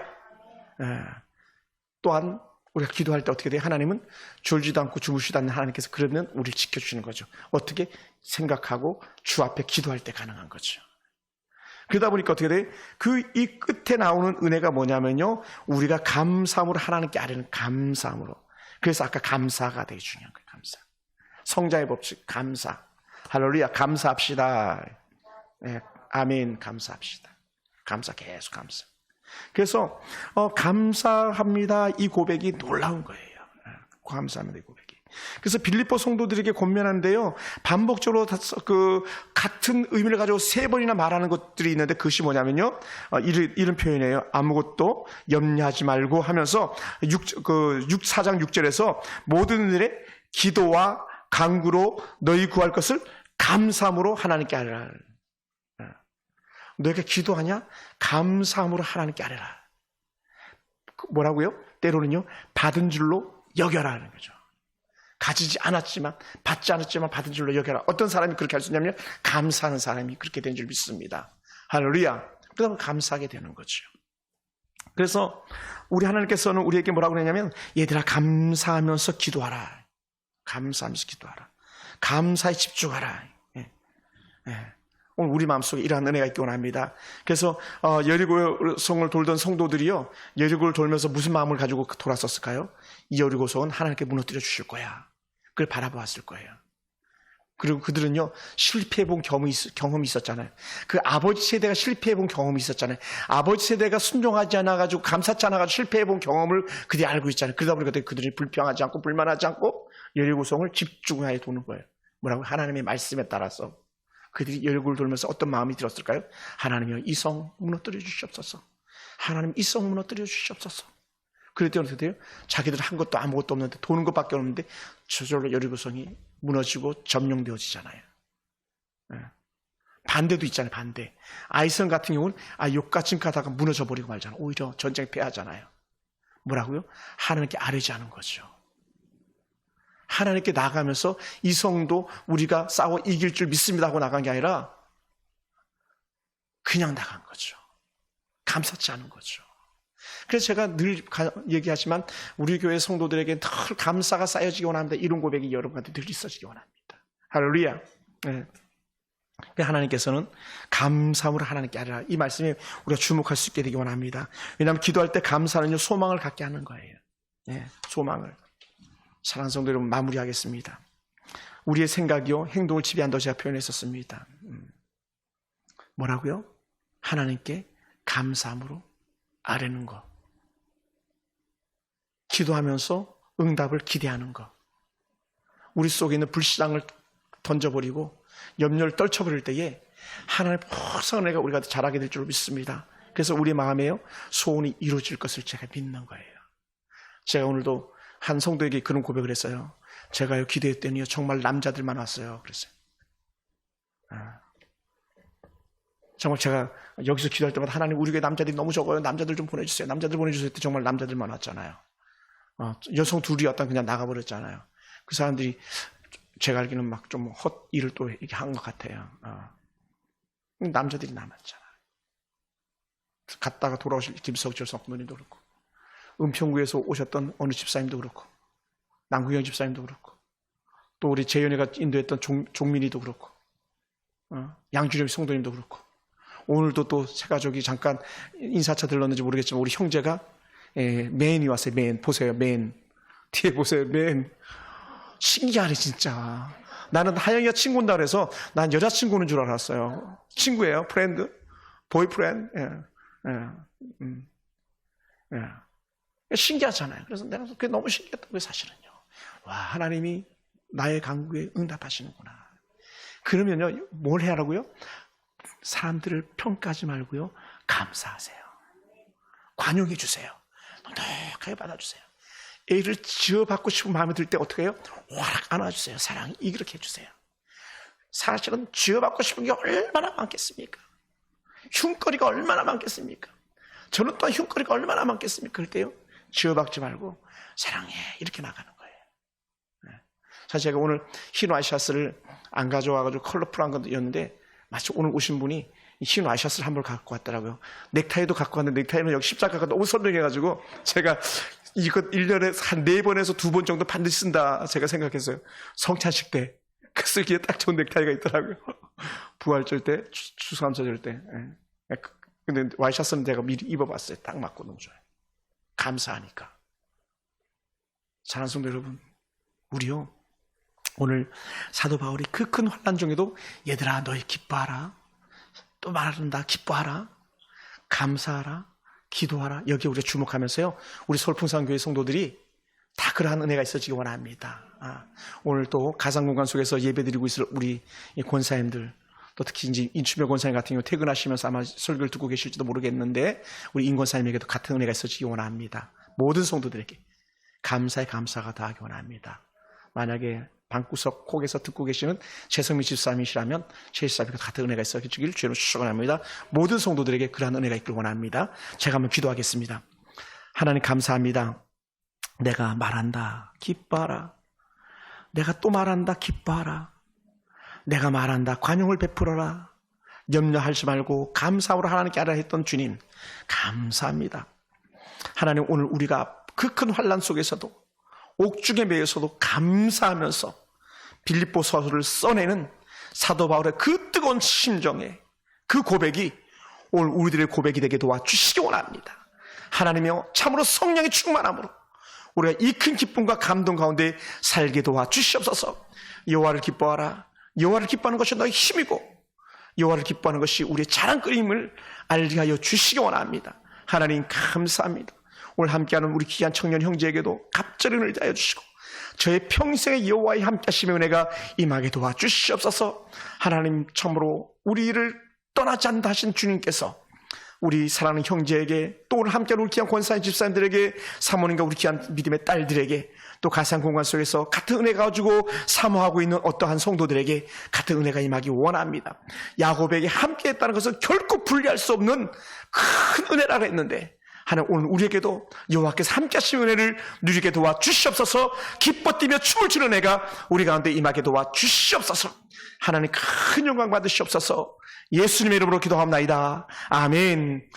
또한 우리가 기도할 때 어떻게 돼요? 하나님은 졸지도 않고 주무시도 않는 하나님께서 그러면 우리를 지켜주시는 거죠. 어떻게? 생각하고 주 앞에 기도할 때 가능한 거죠. 그러다 보니까 어떻게 돼? 이 끝에 나오는 은혜가 뭐냐면요, 우리가 감사함으로 하나님께 아뢰는 감사함으로. 그래서 아까 감사가 되게 중요한 거예요. 감사. 성자의 법칙, 감사. 할렐루야. 감사합시다. 아멘. 감사합시다. 감사, 계속 감사. 그래서 감사합니다, 이 고백이 놀라운 거예요. 감사합니다, 이 고백이. 그래서 빌립보 성도들에게 권면하는데요, 반복적으로 같은 의미를 가지고 3번이나 말하는 것들이 있는데, 그것이 뭐냐면요, 이런 표현이에요. 아무것도 염려하지 말고 하면서 4장 6절에서 모든 일에 기도와 간구로 너희 구할 것을 감사함으로 하나님께 아뢰라. 너희가 기도하냐? 감사함으로 하나님께 아뢰라. 뭐라고요? 때로는요, 받은 줄로 여겨라 하는 거죠. 가지지 않았지만, 받지 않았지만 받은 줄로 여겨라. 어떤 사람이 그렇게 할 수 있냐면 감사하는 사람이 그렇게 된 줄 믿습니다. 할렐루야. 그러면 감사하게 되는 거죠. 그래서 우리 하나님께서는 우리에게 뭐라고 그러냐면, 얘들아 감사하면서 기도하라. 감사하면서 기도하라. 감사에 집중하라. 오늘 우리 마음속에 이러한 은혜가 있기 원합니다. 그래서 여리고성을 돌던 성도들이요, 여리고를 돌면서 무슨 마음을 가지고 돌았었을까요? 이 여리고성은 하나님께 무너뜨려 주실 거야. 그걸 바라보았을 거예요. 그리고 그들은요, 실패해본 경험이 있었잖아요. 그 아버지 세대가 실패해본 경험이 있었잖아요. 아버지 세대가 순종하지 않아가지고, 감사치 않아가지고 실패해본 경험을 그들이 알고 있잖아요. 그러다 보니까 그들이 불평하지 않고 불만하지 않고 여리고성을 집중하여 도는 거예요. 뭐라고? 하나님의 말씀에 따라서 그들이 얼굴 돌면서 어떤 마음이 들었을까요? 하나님이여 이 성 무너뜨려 주시옵소서. 하나님 이 성 무너뜨려 주시옵소서. 그랬더니 어떻게 돼요? 자기들 한 것도 아무것도 없는데 도는 것밖에 없는데 저절로 여리고성이 무너지고 점령되어지잖아요. 반대도 있잖아요. 반대. 아이성 같은 경우는 욕같이 가다가 무너져 버리고 말잖아요. 오히려 전쟁 패하잖아요. 뭐라고요? 하나님께 아뢰지 않은 거죠. 하나님께 나가면서 이 성도 우리가 싸워 이길 줄 믿습니다 하고 나간 게 아니라 그냥 나간 거죠. 감사치 않은 거죠. 그래서 제가 늘 얘기하지만 우리 교회 성도들에게 늘 감사가 쌓여지기 원합니다. 이런 고백이 여러분한테 늘 있어지기 원합니다. 할렐루야. 네. 하나님께서는 감사함으로 하나님께 아뢰라. 이 말씀에 우리가 주목할 수 있게 되기 원합니다. 왜냐하면 기도할 때 감사는요 소망을 갖게 하는 거예요. 네, 소망을. 사랑하는 성도 여러분, 마무리하겠습니다. 우리의 생각이요 행동을 지배한다고 제가 표현했었습니다. 뭐라고요? 하나님께 감사함으로 아뢰는 것. 기도하면서 응답을 기대하는 것. 우리 속에 있는 불신앙을 던져버리고 염려를 떨쳐버릴 때에 하나님의 풍성한 은혜가 우리가 자라게 될 줄 믿습니다. 그래서 우리 마음에요 소원이 이루어질 것을 제가 믿는 거예요. 제가 오늘도 한 성도에게 그런 고백을 했어요. 제가요 기도했더니요 정말 남자들만 왔어요. 그랬어요. 정말 제가 여기서 기도할 때마다 하나님 우리 교회 남자들이 너무 적어요. 남자들 좀 보내주세요. 남자들 보내주세요. 했더니 정말 남자들만 왔잖아요. 여성 둘이 왔다 그냥 나가버렸잖아요. 그 사람들이 제가 알기는 막 좀 헛일을 또 이렇게 한 것 같아요. 남자들이 남았잖아요. 갔다가 돌아오실 김석철 성도님도 그렇고 은평구에서 오셨던 어느 집사님도 그렇고 남구경 집사님도 그렇고 또 우리 재현이가 인도했던 종민이도 그렇고 양준엽 성도님도 그렇고 오늘도 또 새 가족이 잠깐 인사차 들렀는지 모르겠지만 우리 형제가 맨이 왔어요. 맨 보세요. 맨 뒤에 보세요. 맨 신기하네 진짜. 나는 하영이가 친구인다 그래서 난 여자친구는 줄 알았어요. 친구예요. 프렌드 보이프렌드. 신기하잖아요. 그래서 내가 그게 너무 신기했다고요. 사실은요. 와 하나님이 나의 간구에 응답하시는구나. 그러면요 뭘 해라고요? 사람들을 평가하지 말고요 감사하세요. 관용해 주세요. 넉넉하게 받아주세요. 애를 지어받고 싶은 마음이 들 때 어떻게 해요? 와락 안아주세요. 사랑이 이렇게 해주세요. 사실은 지어받고 싶은 게 얼마나 많겠습니까? 흉거리가 얼마나 많겠습니까? 저는 또한 흉거리가 얼마나 많겠습니까? 그럴 때요 지어받지 말고 사랑해 이렇게 나가는 거예요. 사실 제가 오늘 흰 와이셔츠를 안 가져와가지고 컬러풀한 건였는데 마치 오늘 오신 분이 흰 와이셔츠를 한 벌 갖고 왔더라고요. 넥타이도 갖고 왔는데 넥타이는 여기 십자가가 너무 선명해가지고 제가 이거 1년에 한 4번에서 2번 정도 반드시 쓴다 제가 생각했어요. 성찬식 때 그 쓰기에 딱 좋은 넥타이가 있더라고요. 부활절 때 추수감사절 때. 근데 와이셔츠는 제가 미리 입어봤어요. 딱 맞고 너무 좋아요. 감사하니까. 사랑하는 성도 여러분, 우리요 오늘 사도 바울이 그 큰 환난 중에도 얘들아 너희 기뻐하라, 또 말한다 기뻐하라, 감사하라, 기도하라. 여기에 우리가 주목하면서요 우리 서울풍산교회 성도들이 다 그러한 은혜가 있어지기 원합니다. 오늘 또 가상공간 속에서 예배드리고 있을 우리 권사님들, 또 특히 이제 인추별 권사님 같은 경우 퇴근하시면서 아마 설교를 듣고 계실지도 모르겠는데 우리 임 권사님에게도 같은 은혜가 있어지기 원합니다. 모든 성도들에게 감사의 감사가 다하기 원합니다. 만약에 방구석 혹에서 듣고 계시는 최성미 집사님이시라면 최 집사님과 같은 은혜가 있어지기를 주로 축원합니다. 모든 성도들에게 그러한 은혜가 있기를 원합니다. 제가 한번 기도하겠습니다. 하나님 감사합니다. 내가 말한다 기뻐하라, 내가 또 말한다 기뻐하라, 내가 말한다 관용을 베풀어라, 염려하지 말고 감사함으로 하나님께 알아야 했던 주님 감사합니다. 하나님 오늘 우리가 그 큰 환난 속에서도 옥중에 매여서도 감사하면서 빌립보서를 써내는 사도 바울의 그 뜨거운 심정에 그 고백이 오늘 우리들의 고백이 되게 도와주시기 원합니다. 하나님이여 참으로 성령의 충만함으로 우리가 이 큰 기쁨과 감동 가운데 살게 도와주시옵소서. 여호와를 기뻐하라. 여호와를 기뻐하는 것이 너의 힘이고 여호와를 기뻐하는 것이 우리의 자랑거림을 알게 하여 주시기 원합니다. 하나님 감사합니다. 오늘 함께하는 우리 귀한 청년 형제에게도 갑절의 은혜를 다해 주시고 저의 평생의 여호와의 함께 하심의 은혜가 임하게 도와주시옵소서. 하나님, 참으로 우리를 떠나지 않다 하신 주님께서 우리 사랑하는 형제에게, 또 오늘 함께하는 우리 귀한 권사님 집사님들에게, 사모님과 우리 귀한 믿음의 딸들에게, 또 가상 공간 속에서 같은 은혜 가지고 사모하고 있는 어떠한 성도들에게 같은 은혜가 임하기 원합니다. 야곱에게 함께했다는 것은 결코 분리할 수 없는 큰 은혜라고 했는데, 하나님 오늘 우리에게도 여호와께서 함께 하신 은혜를 누리게 도와주시옵소서. 기뻐 뛰며 춤을 추는 은혜가 우리 가운데 임하게 도와주시옵소서. 하나님 큰 영광 받으시옵소서. 예수님의 이름으로 기도합나이다. 아멘.